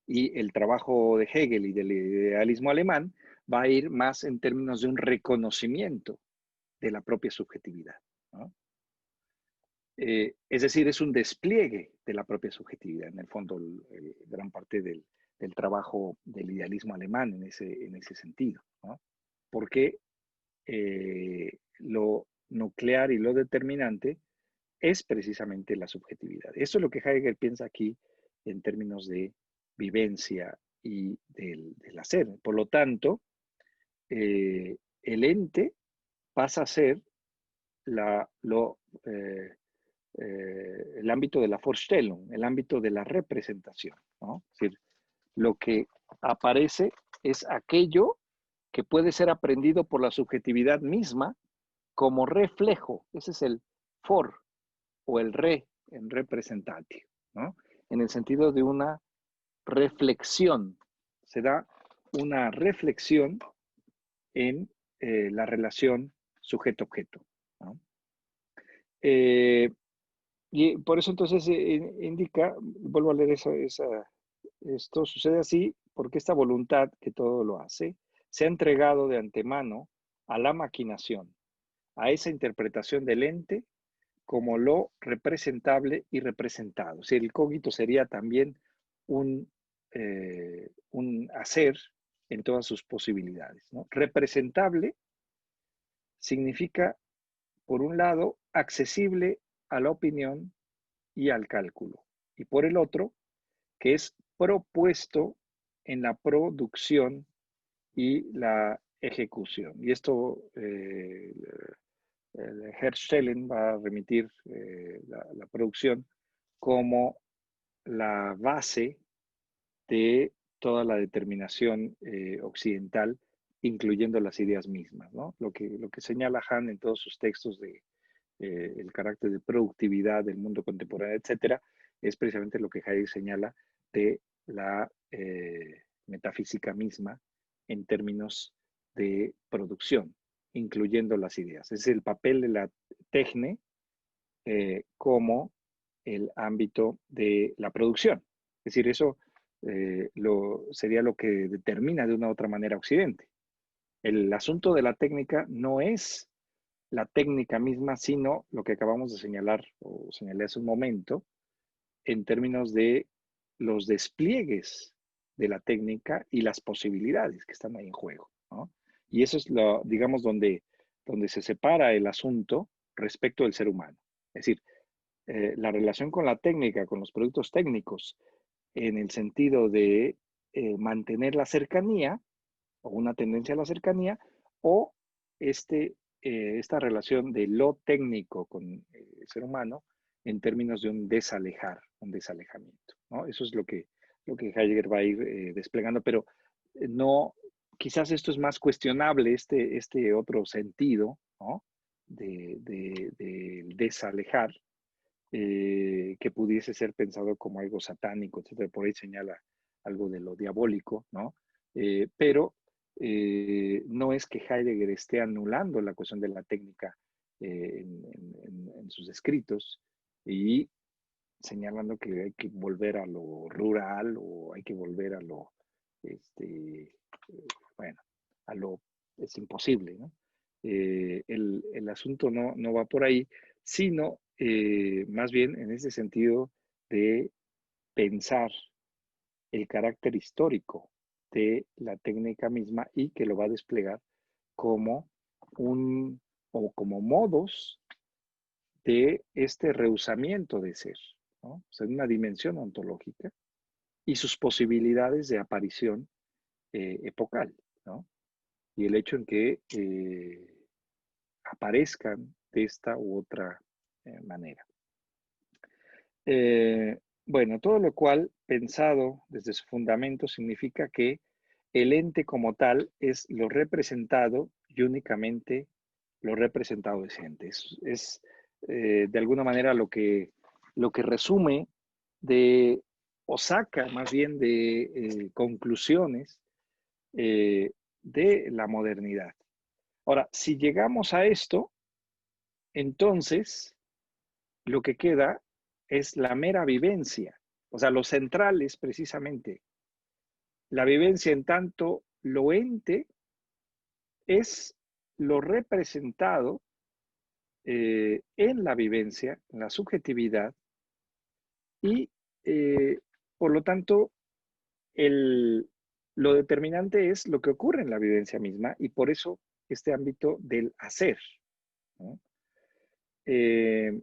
Speaker 1: Y el trabajo de Hegel y del idealismo alemán va a ir más en términos de un reconocimiento de la propia subjetividad, ¿no? Es decir, es un despliegue de la propia subjetividad, en el fondo, gran parte del trabajo del idealismo alemán en ese sentido, ¿no? Porque lo nuclear y lo determinante es precisamente la subjetividad. Eso es lo que Heidegger piensa aquí en términos de vivencia y del hacer. Por lo tanto, el ente pasa a ser la, lo, el ámbito de la Vorstellung, el ámbito de la representación, ¿no? Es decir, lo que aparece es aquello que puede ser aprendido por la subjetividad misma como reflejo. Ese es el for o el re en representativo, ¿no? En el sentido de una reflexión. Se da una reflexión en la relación sujeto-objeto, ¿no? Y por eso entonces indica, vuelvo a leer esto sucede así porque esta voluntad que todo lo hace se ha entregado de antemano a la maquinación, a esa interpretación del ente como lo representable y representado. O sea, el cogito sería también un hacer en todas sus posibilidades, ¿no? Representable significa, por un lado, accesible a la opinión y al cálculo, y por el otro, que es propuesto en la producción y la ejecución. Y esto Herschelen va a remitir la producción como la base de toda la determinación occidental, incluyendo las ideas mismas, ¿no? Lo que señala Hahn en todos sus textos de el carácter de productividad del mundo contemporáneo, etcétera, es precisamente lo que Heidegger señala de la metafísica misma en términos de producción, incluyendo las ideas. Es el papel de la techne como el ámbito de la producción. Es decir, eso sería lo que determina de una u otra manera Occidente. El asunto de la técnica no es la técnica misma, sino lo que acabamos de señalar o señalé hace un momento, en términos de los despliegues de la técnica y las posibilidades que están ahí en juego, ¿no? Y eso es, digamos, donde se separa el asunto respecto del ser humano. Es decir, la relación con la técnica, con los productos técnicos, en el sentido de mantener la cercanía o una tendencia a la cercanía, o esta relación de lo técnico con el ser humano en términos de un desalejamiento, ¿no? Eso es lo que Heidegger va a ir desplegando, pero no, quizás esto es más cuestionable, este otro sentido, ¿no? De desalejar, que pudiese ser pensado como algo satánico, etcétera. Por ahí señala algo de lo diabólico, ¿no? Pero no es que Heidegger esté anulando la cuestión de la técnica en sus escritos y señalando que hay que volver a lo rural o hay que volver a lo, bueno, a lo, es imposible, ¿no? El asunto no va por ahí, sino más bien en ese sentido de pensar el carácter histórico de la técnica misma y que lo va a desplegar como un o como modos de este rehusamiento de ser, ¿no? O sea, una dimensión ontológica y sus posibilidades de aparición epocal, ¿no? Y el hecho en que aparezcan de esta u otra manera. Bueno, todo lo cual, pensado desde su fundamento, significa que el ente como tal es lo representado y únicamente lo representado es ente. De alguna manera lo que resume de, o saca más bien de conclusiones de la modernidad. Ahora, si llegamos a esto, entonces lo que queda es la mera vivencia. O sea, lo central es precisamente la vivencia en tanto lo ente es lo representado en la vivencia, en la subjetividad, y por lo tanto lo determinante es lo que ocurre en la vivencia misma y por eso este ámbito del hacer, ¿no? Eh,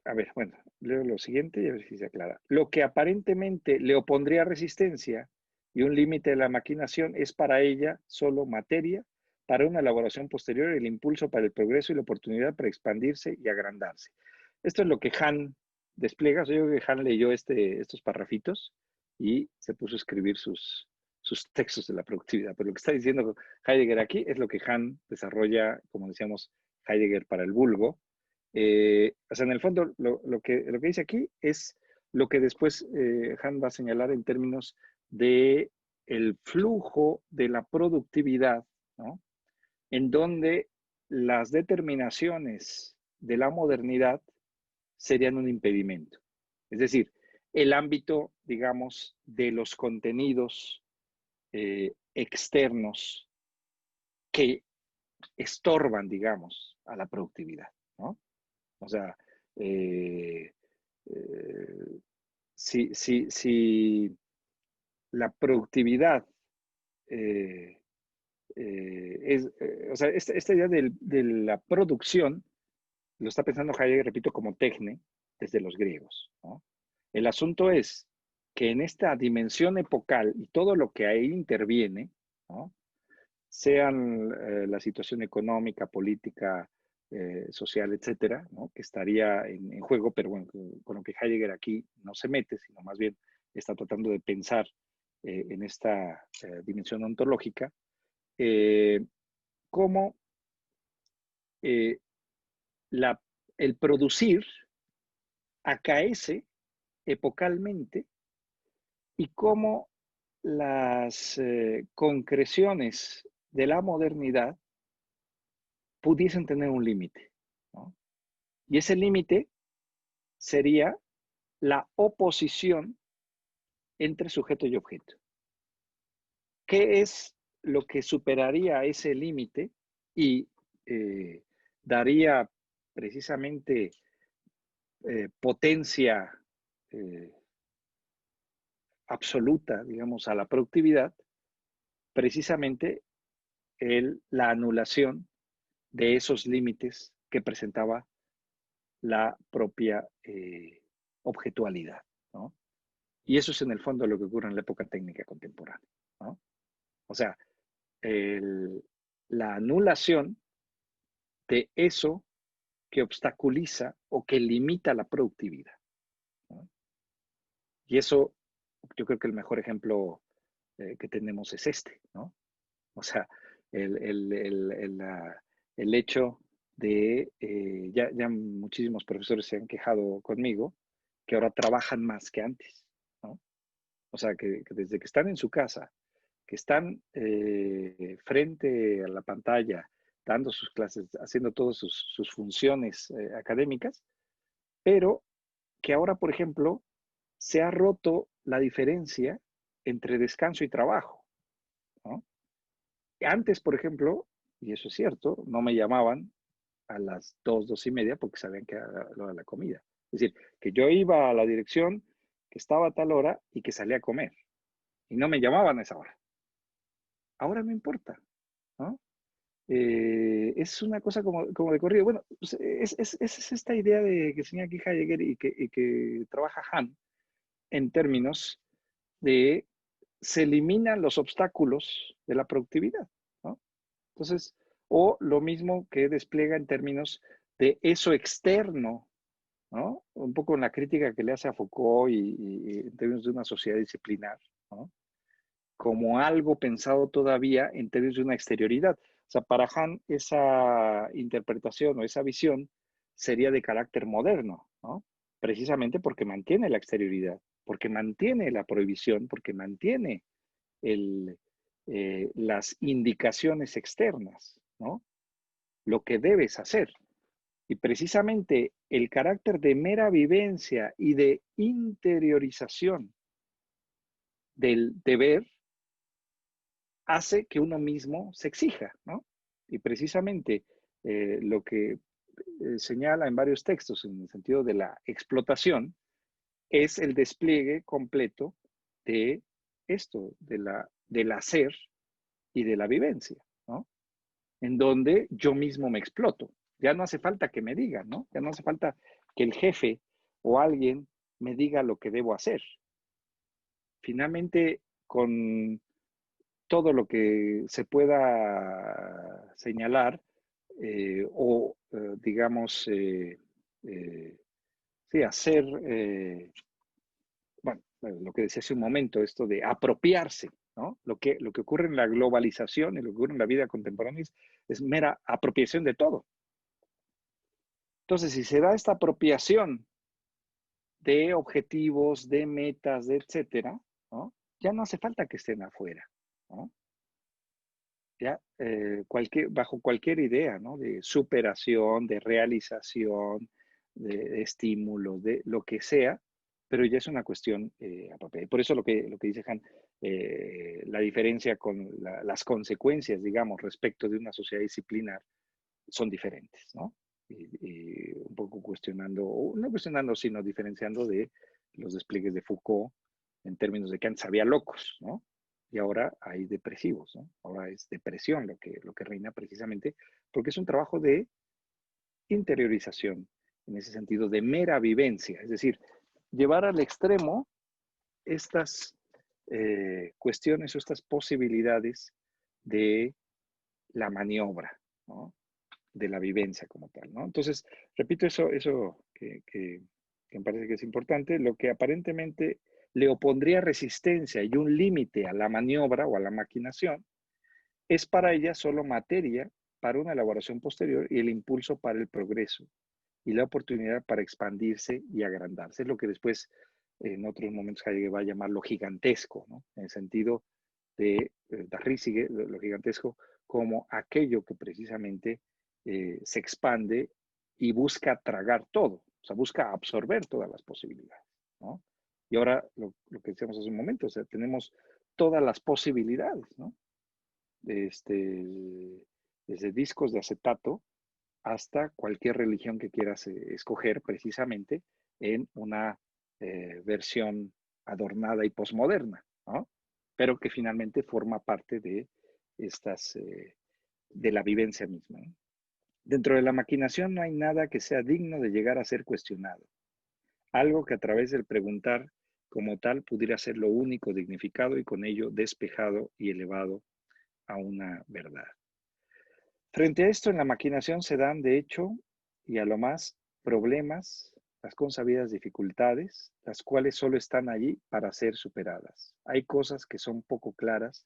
Speaker 1: a ver, bueno, leo lo siguiente y a ver si se aclara. Lo que aparentemente le opondría resistencia y un límite de la maquinación es para ella solo materia, para una elaboración posterior, el impulso para el progreso y la oportunidad para expandirse y agrandarse. Esto es lo que Hahn despliega. Yo creo que Hahn leyó estos parrafitos y se puso a escribir sus textos de la productividad. Pero lo que está diciendo Heidegger aquí es lo que Hahn desarrolla, como decíamos, Heidegger para el vulgo. O sea, en el fondo, lo que dice aquí es lo que después Han va a señalar en términos de el flujo de la productividad, ¿no? En donde las determinaciones de la modernidad serían un impedimento. Es decir, el ámbito, digamos, de los contenidos externos que estorban, digamos, a la productividad, ¿no? O sea, eh, eh, si la productividad eh, o sea, esta idea de la producción lo está pensando Heidegger, repito, como tecne desde los griegos, ¿no? El asunto es que en esta dimensión epocal y todo lo que ahí interviene, ¿no? Sean la situación económica, política, social, etcétera, ¿no? Que estaría en juego, pero bueno, con lo que Heidegger aquí no se mete, sino más bien está tratando de pensar en esta dimensión ontológica, eh, cómo eh, la, el producir acaece epocalmente y cómo las concreciones de la modernidad pudiesen tener un límite, ¿no? Y ese límite sería la oposición entre sujeto y objeto. ¿Qué es lo que superaría ese límite y daría precisamente potencia eh, absoluta, digamos, a la productividad? Precisamente la anulación de esos límites que presentaba la propia objetualidad, ¿no? Y eso es en el fondo lo que ocurre en la época técnica contemporánea, ¿no? O sea, la anulación de eso que obstaculiza o que limita la productividad, ¿no? Y eso, yo creo que el mejor ejemplo que tenemos es este, ¿no? O sea, el, el, el, el hecho ya muchísimos profesores se han quejado conmigo, que ahora trabajan más que antes, ¿no? O sea, que desde que están en su casa, que están frente a la pantalla, dando sus clases, haciendo todas sus funciones académicas, pero que ahora, por ejemplo, se ha roto la diferencia entre descanso y trabajo, ¿no? Antes, por ejemplo, y eso es cierto, no me llamaban a las 2:30 porque sabían que era la hora de la comida. Es decir, que yo iba a la dirección, que estaba a tal hora y que salía a comer. Y no me llamaban a esa hora. Ahora no importa, ¿no? Es una cosa como de corrido. Bueno, pues, es esta idea de que enseña aquí Heidegger y que trabaja Hahn en términos de se eliminan los obstáculos de la productividad, ¿no? Entonces, o lo mismo que despliega en términos de eso externo, ¿no? Un poco en la crítica que le hace a Foucault y en términos de una sociedad disciplinar, ¿no? Como algo pensado todavía en términos de una exterioridad. O sea, para Hahn esa interpretación o esa visión sería de carácter moderno, ¿no? Precisamente porque mantiene la exterioridad, porque mantiene la prohibición, porque mantiene las indicaciones externas, ¿no? Lo que debes hacer. Y precisamente el carácter de mera vivencia y de interiorización del deber hace que uno mismo se exija, ¿no? Y precisamente lo que señala en varios textos en el sentido de la explotación es el despliegue completo de esto, del hacer y de la vivencia, ¿no? En donde yo mismo me exploto. Ya no hace falta que me digan, ¿no? Ya no hace falta que el jefe o alguien me diga lo que debo hacer. Finalmente, con todo lo que se pueda señalar digamos, sí, hacer, bueno, lo que decía hace un momento, esto de apropiarse, ¿no? Lo que ocurre en la globalización y lo que ocurre en la vida contemporánea es mera apropiación de todo. Entonces, si se da esta apropiación de objetivos, de metas, de etcétera, ¿no? Ya no hace falta que estén afuera, ¿no? Ya, bajo cualquier idea, ¿no? De superación, de realización, de estímulo, de lo que sea, pero ya es una cuestión apropiada. Y por eso lo que dice Han, la diferencia con las consecuencias, digamos, respecto de una sociedad disciplinar son diferentes, ¿no? Y un poco cuestionando, o no cuestionando, sino diferenciando de los despliegues de Foucault en términos de que antes había locos, ¿no? Y ahora hay depresivos, ¿no? Ahora es depresión lo que reina precisamente porque es un trabajo de interiorización, en ese sentido, de mera vivencia, es decir, llevar al extremo estas cuestiones o estas posibilidades de la maniobra, ¿no? De la vivencia como tal, ¿no? Entonces, repito eso que me parece que es importante, lo que aparentemente le opondría resistencia y un límite a la maniobra o a la maquinación, es para ella solo materia para una elaboración posterior y el impulso para el progreso y la oportunidad para expandirse y agrandarse. Es lo que después, en otros momentos, Heidegger va a llamar lo gigantesco, ¿no? En el sentido de Darry sigue lo gigantesco como aquello que precisamente se expande y busca tragar todo, o sea, busca absorber todas las posibilidades, ¿no? Y ahora lo que decíamos hace un momento, o sea, tenemos todas las posibilidades, ¿no? Desde discos de acetato hasta cualquier religión que quieras escoger precisamente en una versión adornada y posmoderna, ¿no? Pero que finalmente forma parte de de la vivencia misma, ¿no? Dentro de la maquinación no hay nada que sea digno de llegar a ser cuestionado. Algo que a través del preguntar como tal pudiera ser lo único dignificado y con ello despejado y elevado a una verdad. Frente a esto, en la maquinación se dan, de hecho, y a lo más, problemas, las consabidas dificultades, las cuales solo están allí para ser superadas. Hay cosas que son poco claras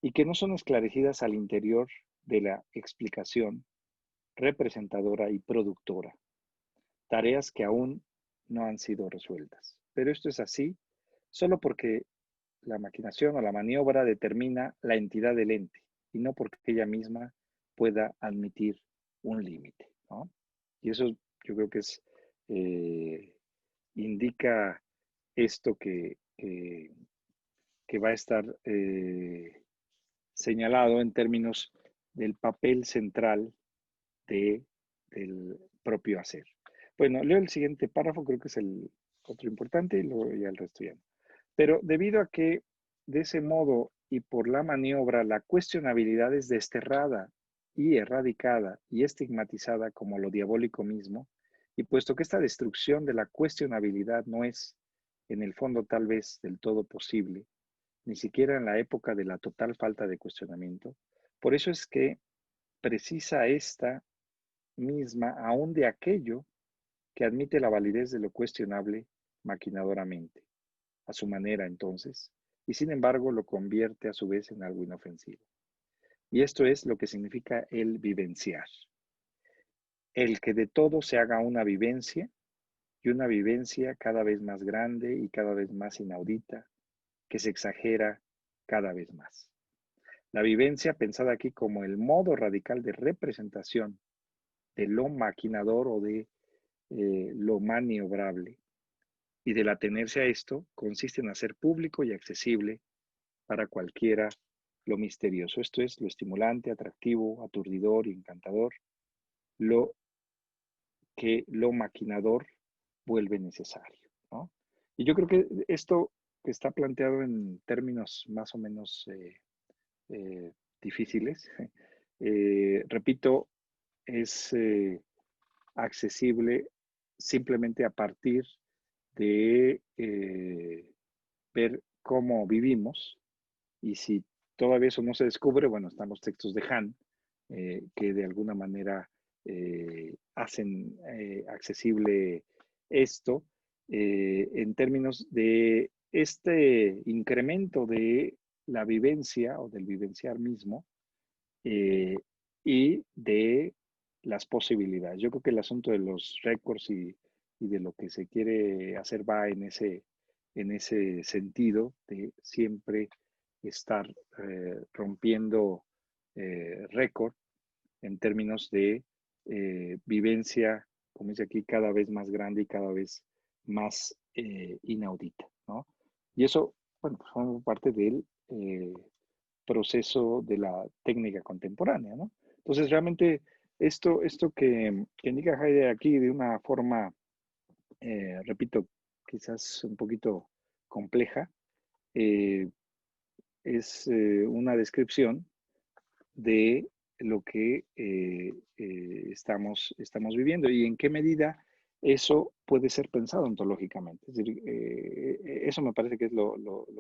Speaker 1: y que no son esclarecidas al interior de la explicación representadora y productora, tareas que aún no han sido resueltas. Pero esto es así solo porque la maquinación o la maniobra determina la entidad del ente y no porque ella misma pueda admitir un límite, ¿no? Y eso yo creo que indica esto que va a estar señalado en términos del papel central de, del propio hacer. Bueno, leo el siguiente párrafo, creo que es el otro importante y luego ya el resto ya no. Pero debido a que de ese modo y por la maniobra la cuestionabilidad es desterrada y erradicada y estigmatizada como lo diabólico mismo, y puesto que esta destrucción de la cuestionabilidad no es, en el fondo tal vez del todo posible, ni siquiera en la época de la total falta de cuestionamiento, por eso es que precisa esta misma aún de aquello que admite la validez de lo cuestionable maquinadoramente, a su manera entonces, y sin embargo lo convierte a su vez en algo inofensivo. Y esto es lo que significa el vivenciar, el que de todo se haga una vivencia y una vivencia cada vez más grande y cada vez más inaudita, que se exagera cada vez más. La vivencia pensada aquí como el modo radical de representación de lo maquinador o de lo maniobrable. Y del atenerse a esto consiste en hacer público y accesible para cualquiera lo misterioso. Esto es lo estimulante, atractivo, aturdidor y encantador, lo que lo maquinador vuelve necesario, ¿no? Y yo creo que esto que está planteado en términos más o menos eh, difíciles, repito, es accesible simplemente a partir de ver cómo vivimos y si todavía eso no se descubre, bueno, están los textos de Han que de alguna manera hacen accesible esto en términos de este incremento de la vivencia o del vivenciar mismo eh, y de las posibilidades. Yo creo que el asunto de los récords y de lo que se quiere hacer va en ese sentido de siempre estar rompiendo récord en términos de vivencia, como dice aquí, cada vez más grande y cada vez más inaudita, ¿no? Y eso, bueno, pues forma parte del proceso de la técnica contemporánea, ¿no? Entonces, realmente, esto que indica Heidegger aquí de una forma, repito, quizás un poquito compleja, eh, es una descripción de lo que estamos viviendo y en qué medida eso puede ser pensado ontológicamente. Es decir, eso me parece que es lo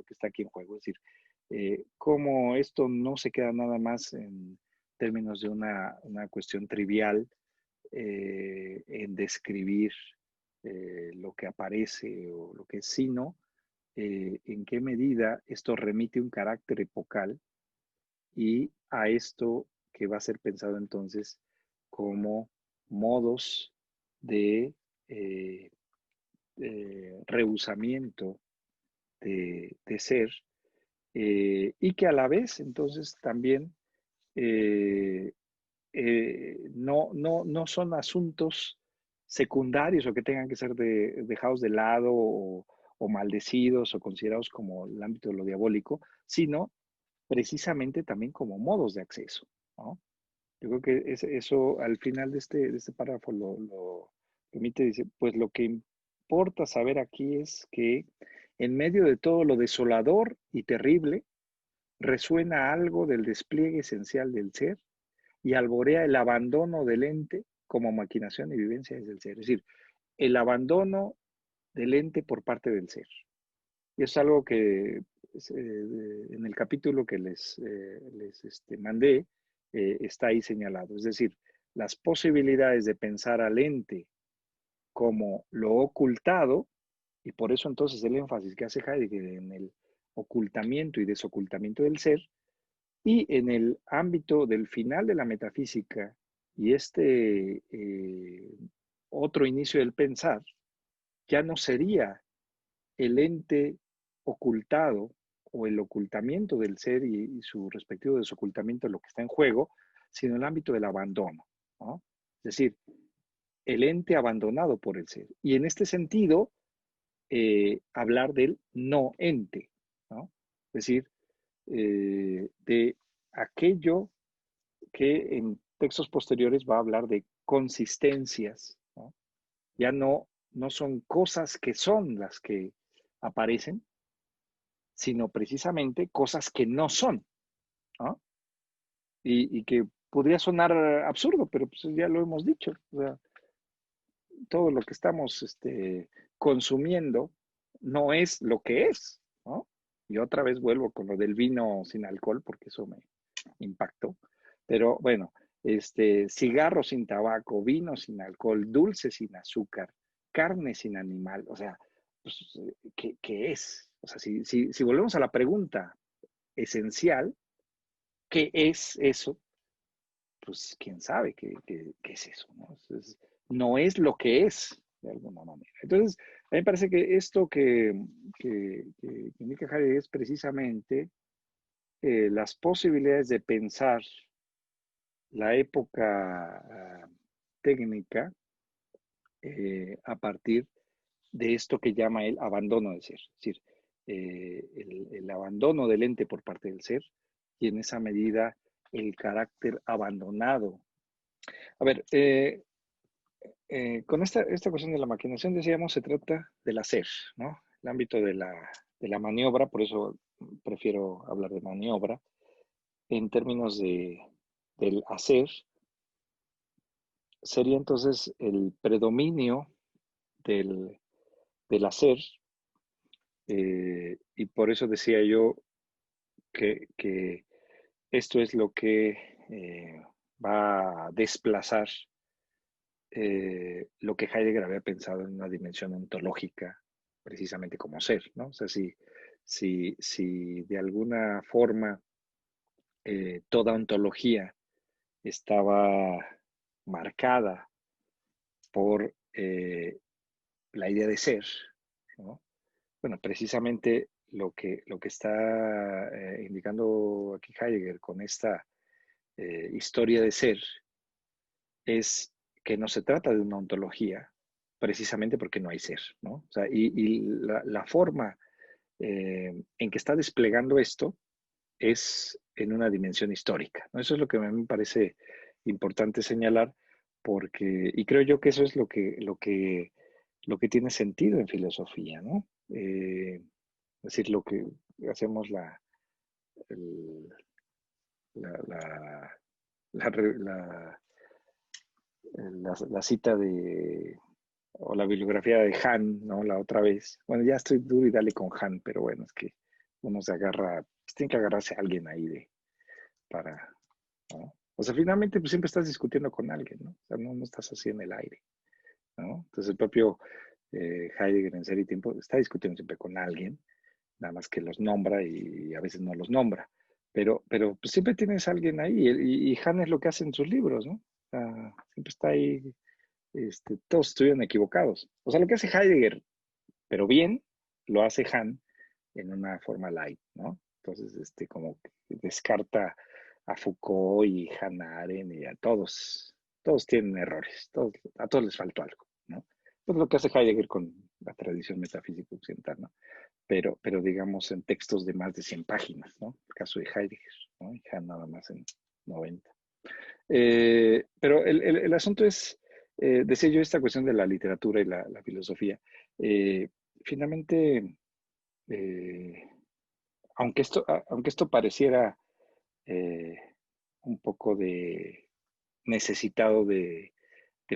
Speaker 1: que está aquí en juego. Es decir, cómo esto no se queda nada más en términos de una cuestión trivial en describir lo que aparece o lo que es, sino en qué medida esto remite un carácter epocal y a esto que va a ser pensado entonces como modos de eh, rehusamiento de ser y que a la vez entonces también eh, no son asuntos secundarios o que tengan que ser dejados de lado o maldecidos o considerados como el ámbito de lo diabólico, sino precisamente también como modos de acceso, ¿no? Yo creo que eso al final de este párrafo lo permite, dice, pues lo que importa saber aquí es que en medio de todo lo desolador y terrible, resuena algo del despliegue esencial del ser y alborea el abandono del ente como maquinación y vivencia desde el ser. Es decir, el abandono del ente por parte del ser. Y es algo que en el capítulo que les mandé está ahí señalado. Es decir, las posibilidades de pensar al ente como lo ocultado, y por eso entonces el énfasis que hace Heidegger en el ocultamiento y desocultamiento del ser, y en el ámbito del final de la metafísica Y este otro inicio del pensar ya no sería el ente ocultado o el ocultamiento del ser y su respectivo desocultamiento de lo que está en juego, sino el ámbito del abandono, ¿no? Es decir, el ente abandonado por el ser. Y en este sentido, hablar del no ente, ¿no? Es decir, de aquello que en textos posteriores va a hablar de consistencias, ¿no? Ya no son cosas que son las que aparecen, sino precisamente cosas que no son, ¿no? Y que podría sonar absurdo, pero pues ya lo hemos dicho. O sea, todo lo que estamos consumiendo no es lo que es, ¿no? Y otra vez vuelvo con lo del vino sin alcohol, porque eso me impactó. Pero bueno, cigarro sin tabaco, vino sin alcohol, dulce sin azúcar, carne sin animal, o sea, pues, ¿qué es? O sea, si volvemos a la pregunta esencial, ¿qué es eso? Pues quién sabe qué es eso, ¿no? Entonces, no es lo que es, de alguna manera. Entonces, a mí me parece que esto que indica Heidegger es precisamente las posibilidades de pensar la época técnica a partir de esto que llama el abandono del ser, es decir, el abandono del ente por parte del ser y en esa medida el carácter abandonado. A ver, con esta cuestión de la maquinación, decíamos, se trata del hacer, ¿no? El ámbito de la maniobra, por eso prefiero hablar de maniobra, en términos del hacer, sería entonces el predominio del, del hacer, y por eso decía yo que esto es lo que va a desplazar lo que Heidegger había pensado en una dimensión ontológica, precisamente como ser, ¿no? O sea, si de alguna forma toda ontología estaba marcada por la idea de ser, ¿no? Bueno, precisamente lo que está indicando aquí Heidegger con esta historia de ser es que no se trata de una ontología, precisamente porque no hay ser, ¿no? O sea, y la forma en que está desplegando esto es en una dimensión histórica, ¿no? Eso es lo que a mí me parece importante señalar, porque, y creo yo que eso es lo que tiene sentido en filosofía, ¿no? Es decir, lo que hacemos el- la, la, la, la, la cita de, o la bibliografía de Han, ¿no? La otra vez. Bueno, ya estoy duro y dale con Han, pero bueno, es que uno se agarra, pues tiene que agarrarse a alguien ahí para, ¿no? O sea, finalmente pues siempre estás discutiendo con alguien, ¿no? O sea, no estás así en el aire, ¿no? Entonces el propio Heidegger en Ser y Tiempo está discutiendo siempre con alguien, nada más que los nombra y a veces no los nombra. Pero pues, siempre tienes a alguien ahí y Han es lo que hace en sus libros, ¿no? O sea, siempre está ahí, todos estuvieron equivocados. O sea, lo que hace Heidegger, pero bien, lo hace Han en una forma light, ¿no? Entonces, como que descarta a Foucault y Hannah Arendt y a todos tienen errores, a todos les faltó algo, ¿no? Pues lo que hace Heidegger con la tradición metafísica occidental, ¿no? Pero digamos en textos de más de 100 páginas, ¿no? El caso de Heidegger, ¿no? Y Hannah nada más en 90. Pero el asunto es, decía yo, esta cuestión de la literatura y la filosofía. Eh, finalmente, eh, aunque esto pareciera eh, un poco de necesitado de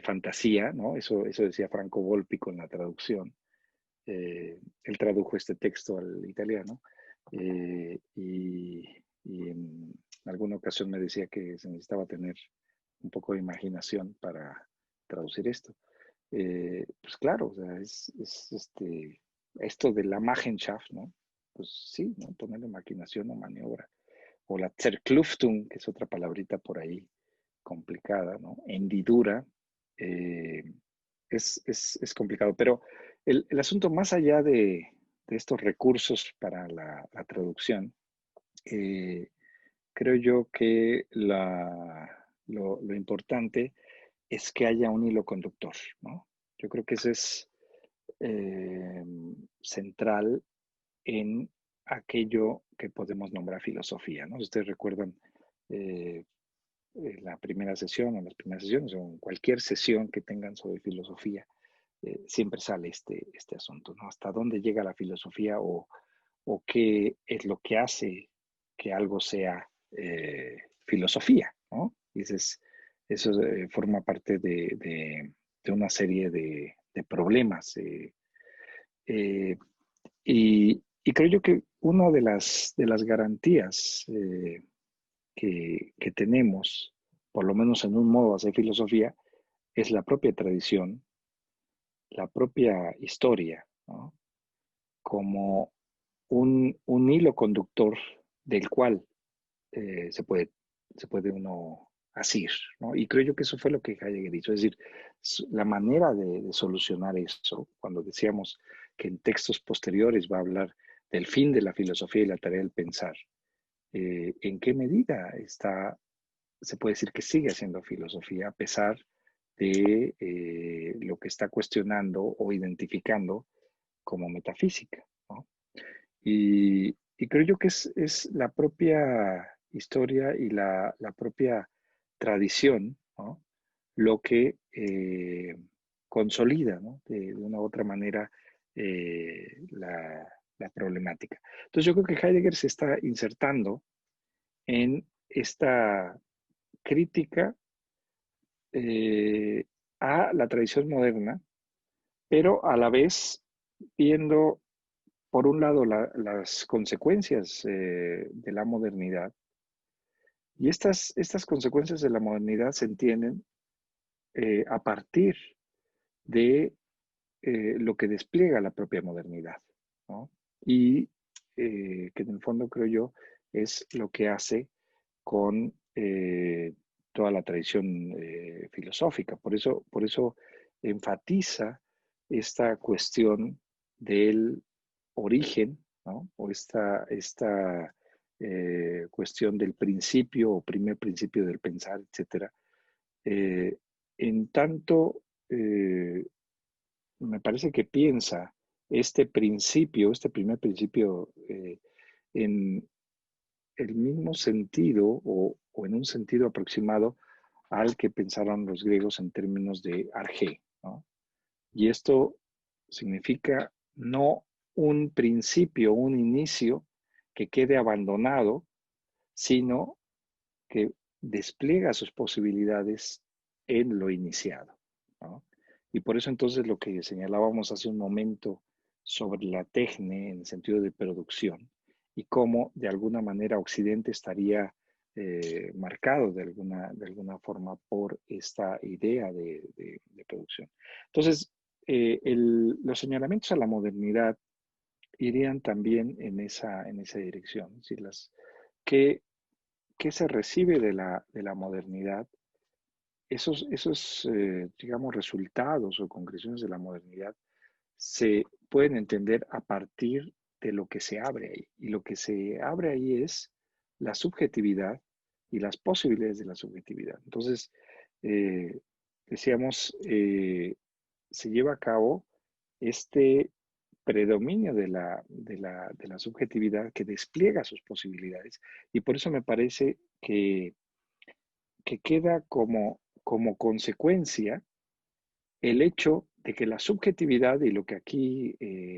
Speaker 1: fantasía, ¿no? Eso decía Franco Volpi con la traducción. Él tradujo este texto al italiano y en alguna ocasión me decía que se necesitaba tener un poco de imaginación para traducir esto. Pues claro, o sea, esto de la Machenschaft, ¿no? Pues sí, ¿no? Ponerle maquinación o maniobra. O la Zerkluftung, que es otra palabrita por ahí complicada, ¿no? Hendidura, es complicado. Pero el asunto, más allá de estos recursos para la traducción, eh, creo yo que lo importante es que haya un hilo conductor, ¿no? Yo creo que eso es eh, central en aquello que podemos nombrar filosofía, ¿no? Si ustedes recuerdan eh, la primera sesión o las primeras sesiones o en cualquier sesión que tengan sobre filosofía, siempre sale este asunto, ¿no? ¿Hasta dónde llega la filosofía o qué es lo que hace que algo sea filosofía, ¿no? Y eso forma parte de una serie de problemas. Eh, y creo yo que una de las garantías que tenemos, por lo menos en un modo de hacer filosofía, es la propia tradición, la propia historia, ¿no? Como un hilo conductor del cual eh, se puede, se puede uno asir, ¿no? Y creo yo que eso fue lo que Heidegger hizo. Es decir, la manera de solucionar eso, cuando decíamos que en textos posteriores va a hablar del fin de la filosofía y la tarea del pensar, ¿en qué medida se puede decir que sigue siendo filosofía a pesar de lo que está cuestionando o identificando como metafísica, ¿no? Y creo yo que es la propia historia y la propia tradición, ¿no? Lo que consolida, ¿no? De una u otra manera la problemática. Entonces yo creo que Heidegger se está insertando en esta crítica eh, a la tradición moderna, pero a la vez viendo, por un lado, las consecuencias de la modernidad, y estas consecuencias de la modernidad se entienden a partir de lo que despliega la propia modernidad, ¿no? Y que en el fondo, creo yo, es lo que hace con toda la tradición filosófica. Por eso enfatiza esta cuestión del origen, ¿no? O esta cuestión del principio o primer principio del pensar, etcétera. Eh, en tanto, me parece que piensa este primer principio, en el mismo sentido o en un sentido aproximado al que pensaron los griegos en términos de arjé, ¿no? Y esto significa no un principio, un inicio que quede abandonado, sino que despliega sus posibilidades en lo iniciado, ¿no? Y por eso entonces lo que señalábamos hace un momento sobre la tecne en el sentido de producción y cómo de alguna manera Occidente estaría marcado de alguna forma por esta idea de producción. Entonces, los señalamientos a la modernidad irían también en esa dirección. Es decir, ¿qué, qué se recibe de la modernidad? Esos digamos, resultados o concreciones de la modernidad se pueden entender a partir de lo que se abre ahí. Y lo que se abre ahí es la subjetividad y las posibilidades de la subjetividad. Entonces, eh, decíamos, se lleva a cabo este predominio de la subjetividad que despliega sus posibilidades. Y por eso me parece que queda como consecuencia el hecho de que la subjetividad y lo que aquí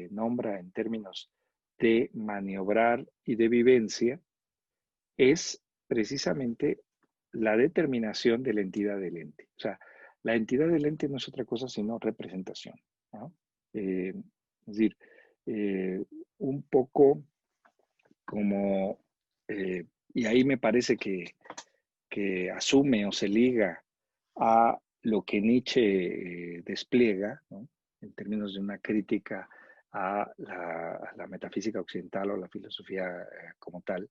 Speaker 1: nombra en términos de maniobrar y de vivencia es precisamente la determinación de la entidad del ente. O sea, la entidad del ente no es otra cosa sino representación, ¿no? Es decir, eh, un poco como, y ahí me parece que asume o se liga a lo que Nietzsche despliega, ¿no? En términos de una crítica a la metafísica occidental o la filosofía como tal,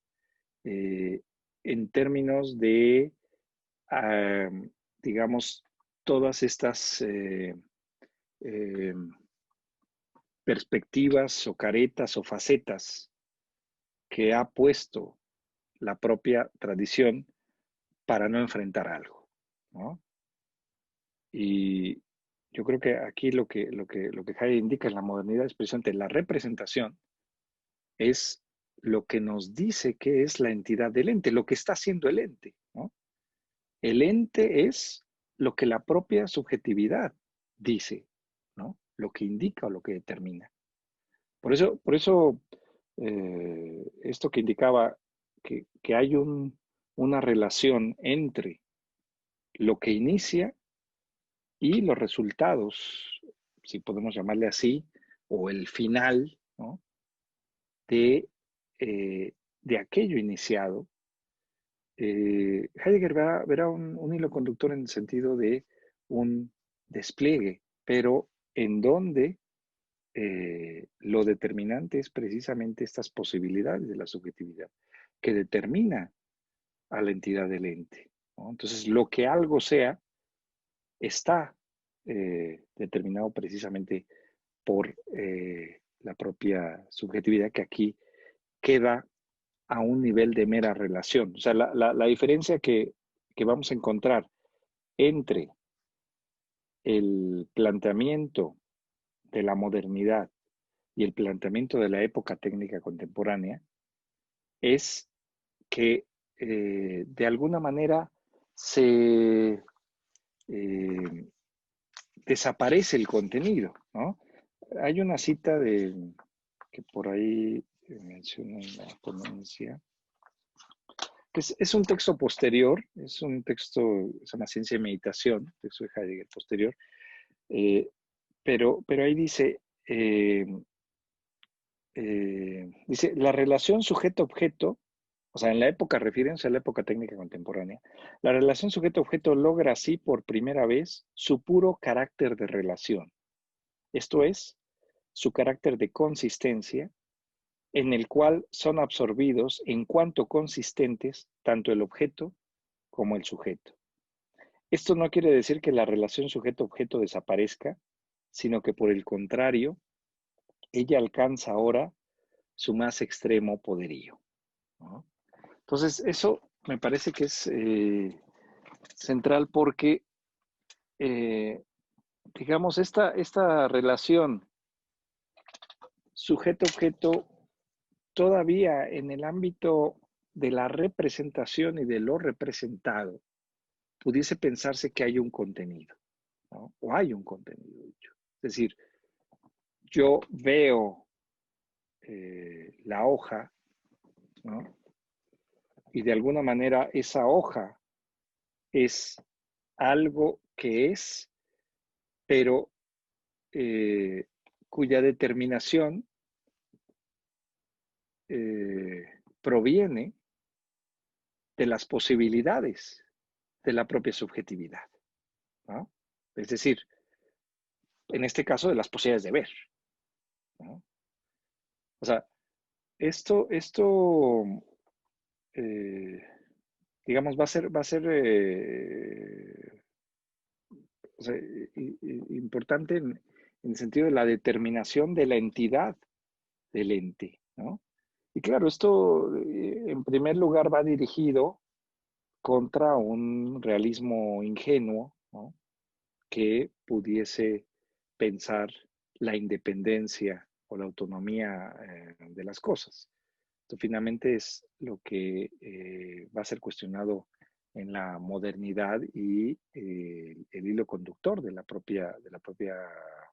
Speaker 1: eh, en términos de ah, digamos, todas estas eh, perspectivas o caretas o facetas que ha puesto la propia tradición para no enfrentar algo, ¿no? Y yo creo que aquí lo que Heidegger indica en la modernidad es precisamente la representación es lo que nos dice que es la entidad del ente, lo que está haciendo el ente, ¿no? El ente es lo que la propia subjetividad dice, ¿no? Lo que indica o lo que determina. Por eso esto que indicaba que hay una relación entre lo que inicia y los resultados, si podemos llamarle así, o el final, ¿no? de, de aquello iniciado. Heidegger verá un hilo conductor en el sentido de un despliegue, pero en donde lo determinante es precisamente estas posibilidades de la subjetividad, que determina a la entidad del ente, ¿no? Entonces, lo que algo sea está determinado precisamente por la propia subjetividad que aquí queda a un nivel de mera relación. O sea, la diferencia que vamos a encontrar entre el planteamiento de la modernidad y el planteamiento de la época técnica contemporánea es que de alguna manera se desaparece el contenido, ¿no? Hay una cita que por ahí menciona en la ponencia, que es un texto posterior, es un texto, es una ciencia de meditación, texto de Heidegger posterior, eh, pero ahí dice, la relación sujeto-objeto, o sea, en la época, refiriéndose a la época técnica contemporánea, la relación sujeto-objeto logra así por primera vez su puro carácter de relación, esto es, su carácter de consistencia, en el cual son absorbidos en cuanto consistentes tanto el objeto como el sujeto. Esto no quiere decir que la relación sujeto-objeto desaparezca, sino que por el contrario, ella alcanza ahora su más extremo poderío, ¿no? Entonces, eso me parece que es central porque, eh, digamos, esta relación sujeto-objeto todavía en el ámbito de la representación y de lo representado, pudiese pensarse que hay un contenido, ¿no? O hay un contenido dicho. Es decir, yo veo la hoja, ¿no? Y de alguna manera esa hoja es algo que es, pero cuya determinación proviene de las posibilidades de la propia subjetividad, ¿no? Es decir, en este caso de las posibilidades de ver, ¿no? O sea, esto eh, digamos, va a ser o sea, importante en el sentido de la determinación de la entidad del ente, ¿no? Y claro, esto en primer lugar va dirigido contra un realismo ingenuo, ¿no? Que pudiese pensar la independencia o la autonomía de las cosas. Esto finalmente es lo que va a ser cuestionado en la modernidad y el hilo conductor de la propia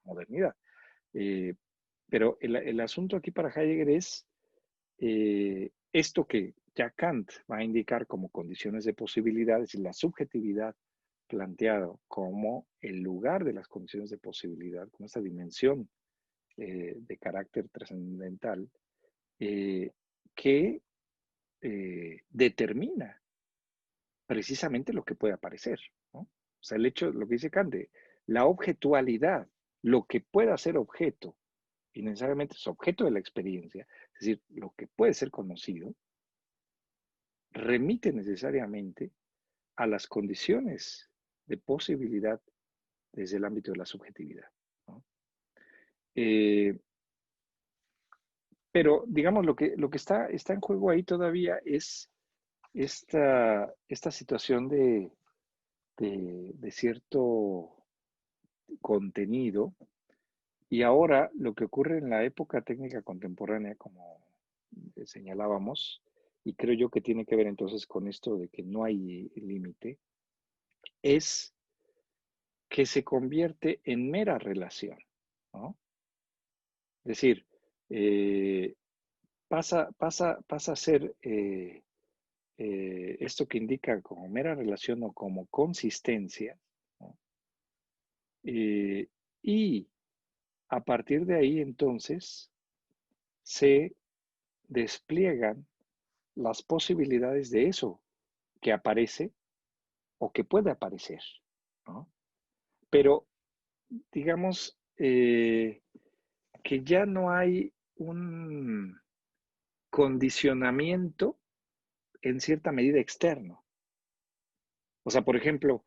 Speaker 1: modernidad. Eh, pero el asunto aquí para Heidegger es esto que ya Kant va a indicar como condiciones de posibilidades y la subjetividad planteado como el lugar de las condiciones de posibilidad, como esta dimensión de carácter trascendental, eh, que determina precisamente lo que puede aparecer, ¿no? O sea, el hecho, lo que dice Kant, la objetualidad, lo que pueda ser objeto, y necesariamente es objeto de la experiencia, es decir, lo que puede ser conocido, remite necesariamente a las condiciones de posibilidad desde el ámbito de la subjetividad, ¿no? Pero, digamos, lo que está en juego ahí todavía es esta situación de cierto contenido. Y ahora lo que ocurre en la época técnica contemporánea, como señalábamos, y creo yo que tiene que ver entonces con esto de que no hay límite, es que se convierte en mera relación, ¿no? Es decir, eh, pasa a ser esto que indica como mera relación o como consistencia, ¿no? Y a partir de ahí entonces se despliegan las posibilidades de eso que aparece o que puede aparecer, ¿no? Pero digamos que ya no hay un condicionamiento en cierta medida externo. O sea, por ejemplo,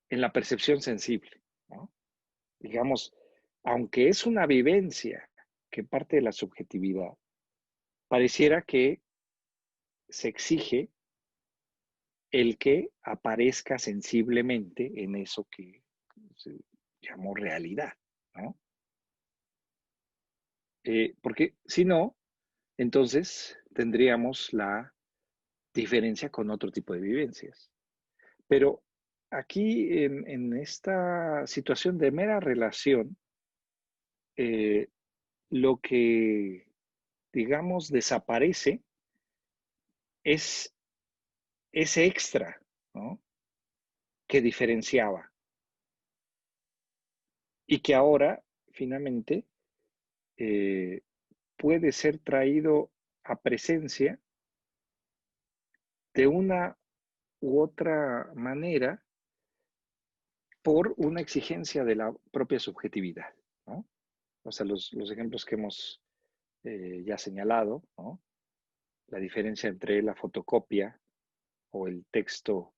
Speaker 1: en la percepción sensible, ¿no? Digamos, aunque es una vivencia que parte de la subjetividad, pareciera que se exige el que aparezca sensiblemente en eso que se llamó realidad, ¿no? Porque si no, entonces tendríamos la diferencia con otro tipo de vivencias. Pero aquí en esta situación de mera relación, eh, lo que, digamos, desaparece es ese extra, ¿no? Que diferenciaba y que ahora finalmente eh, puede ser traído a presencia de una u otra manera por una exigencia de la propia subjetividad, ¿no? O sea, los ejemplos que hemos ya señalado, ¿no? La diferencia entre la fotocopia o el texto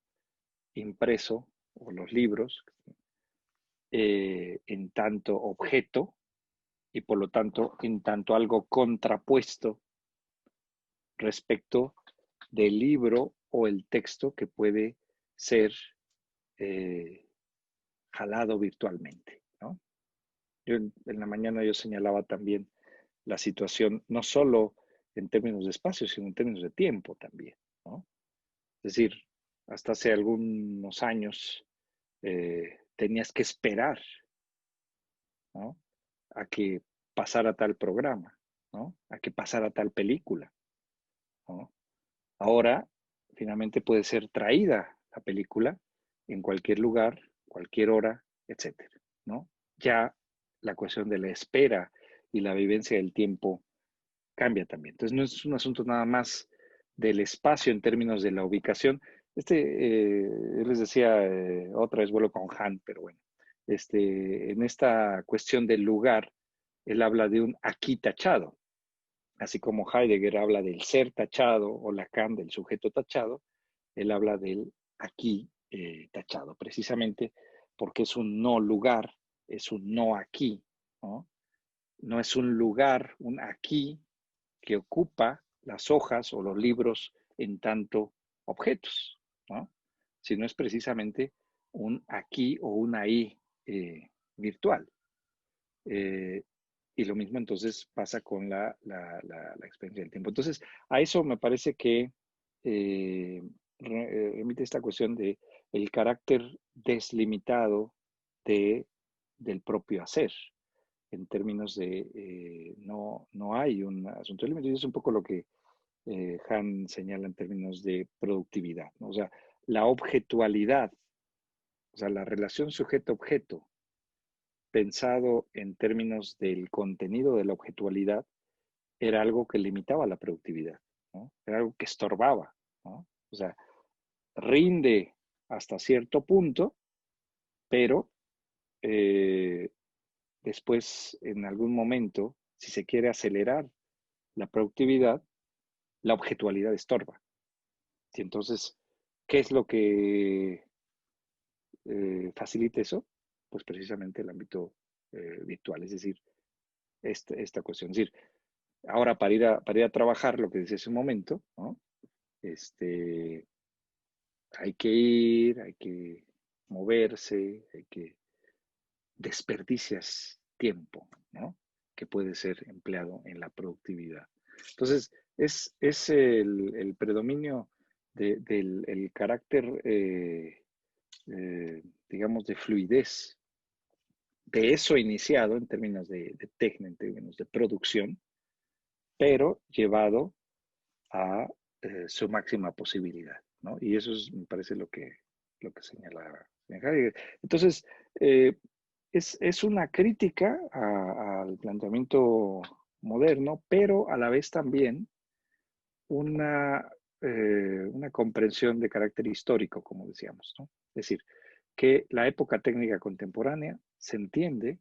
Speaker 1: impreso o los libros en tanto objeto y por lo tanto en tanto algo contrapuesto respecto del libro o el texto que puede ser eh, jalado virtualmente, ¿no? En la mañana yo señalaba también la situación, no solo en términos de espacio, sino en términos de tiempo también, ¿no? Es decir, hasta hace algunos años tenías que esperar, ¿no? A que pasara tal programa, ¿no? A que pasara tal película, ¿no? Ahora, finalmente puede ser traída la película en cualquier lugar, cualquier hora, etcétera, ¿no? Ya la cuestión de la espera y la vivencia del tiempo cambia también. Entonces, no es un asunto nada más del espacio en términos de la ubicación. Yo les decía, otra vez vuelo con Han, pero bueno, en esta cuestión del lugar, él habla de un aquí tachado, así como Heidegger habla del ser tachado o Lacan del sujeto tachado, él habla del aquí tachado, precisamente porque es un no lugar, es un no aquí, ¿no? No es un lugar, un aquí que ocupa las hojas o los libros en tanto objetos, ¿no? Sino es precisamente un aquí o un ahí virtual. Eh, y lo mismo entonces pasa con la experiencia del tiempo. Entonces, a eso me parece que remite esta cuestión de el carácter deslimitado de, del propio hacer, en términos de no hay un asunto de límite. Y es un poco lo que Han señala en términos de productividad, ¿no? O sea, la objetualidad, o sea, la relación sujeto-objeto, pensado en términos del contenido de la objetualidad, era algo que limitaba la productividad, ¿no? Era algo que estorbaba, ¿no? O sea, rinde hasta cierto punto, pero eh, después, en algún momento, si se quiere acelerar la productividad, la objetualidad estorba. Y entonces ¿Qué es lo que facilita eso? Pues precisamente el ámbito virtual, es decir, esta cuestión. Es decir, ahora para ir a trabajar, lo que decía hace un momento, ¿no? Este, hay que ir, hay que moverse, hay que desperdicias tiempo, ¿no? Que puede ser empleado en la productividad. Entonces, es el predominio del el carácter, digamos, de fluidez de eso iniciado en términos de técnica, en términos de producción, pero llevado a su máxima posibilidad, ¿no? Y eso es, me parece lo que señala Heidegger. Entonces, eh, es una crítica al planteamiento moderno, pero a la vez también una, una comprensión de carácter histórico, como decíamos, ¿no? Es decir, que la época técnica contemporánea se entiende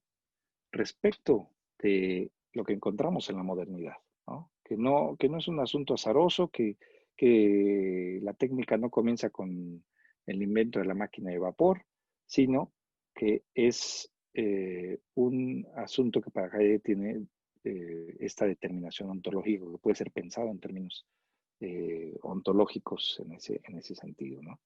Speaker 1: respecto de lo que encontramos en la modernidad, ¿no? Que no es un asunto azaroso, que la técnica no comienza con el invento de la máquina de vapor, sino que es un asunto que para Heidegger tiene esta determinación ontológica, que puede ser pensado en términos ontológicos en ese sentido, ¿no?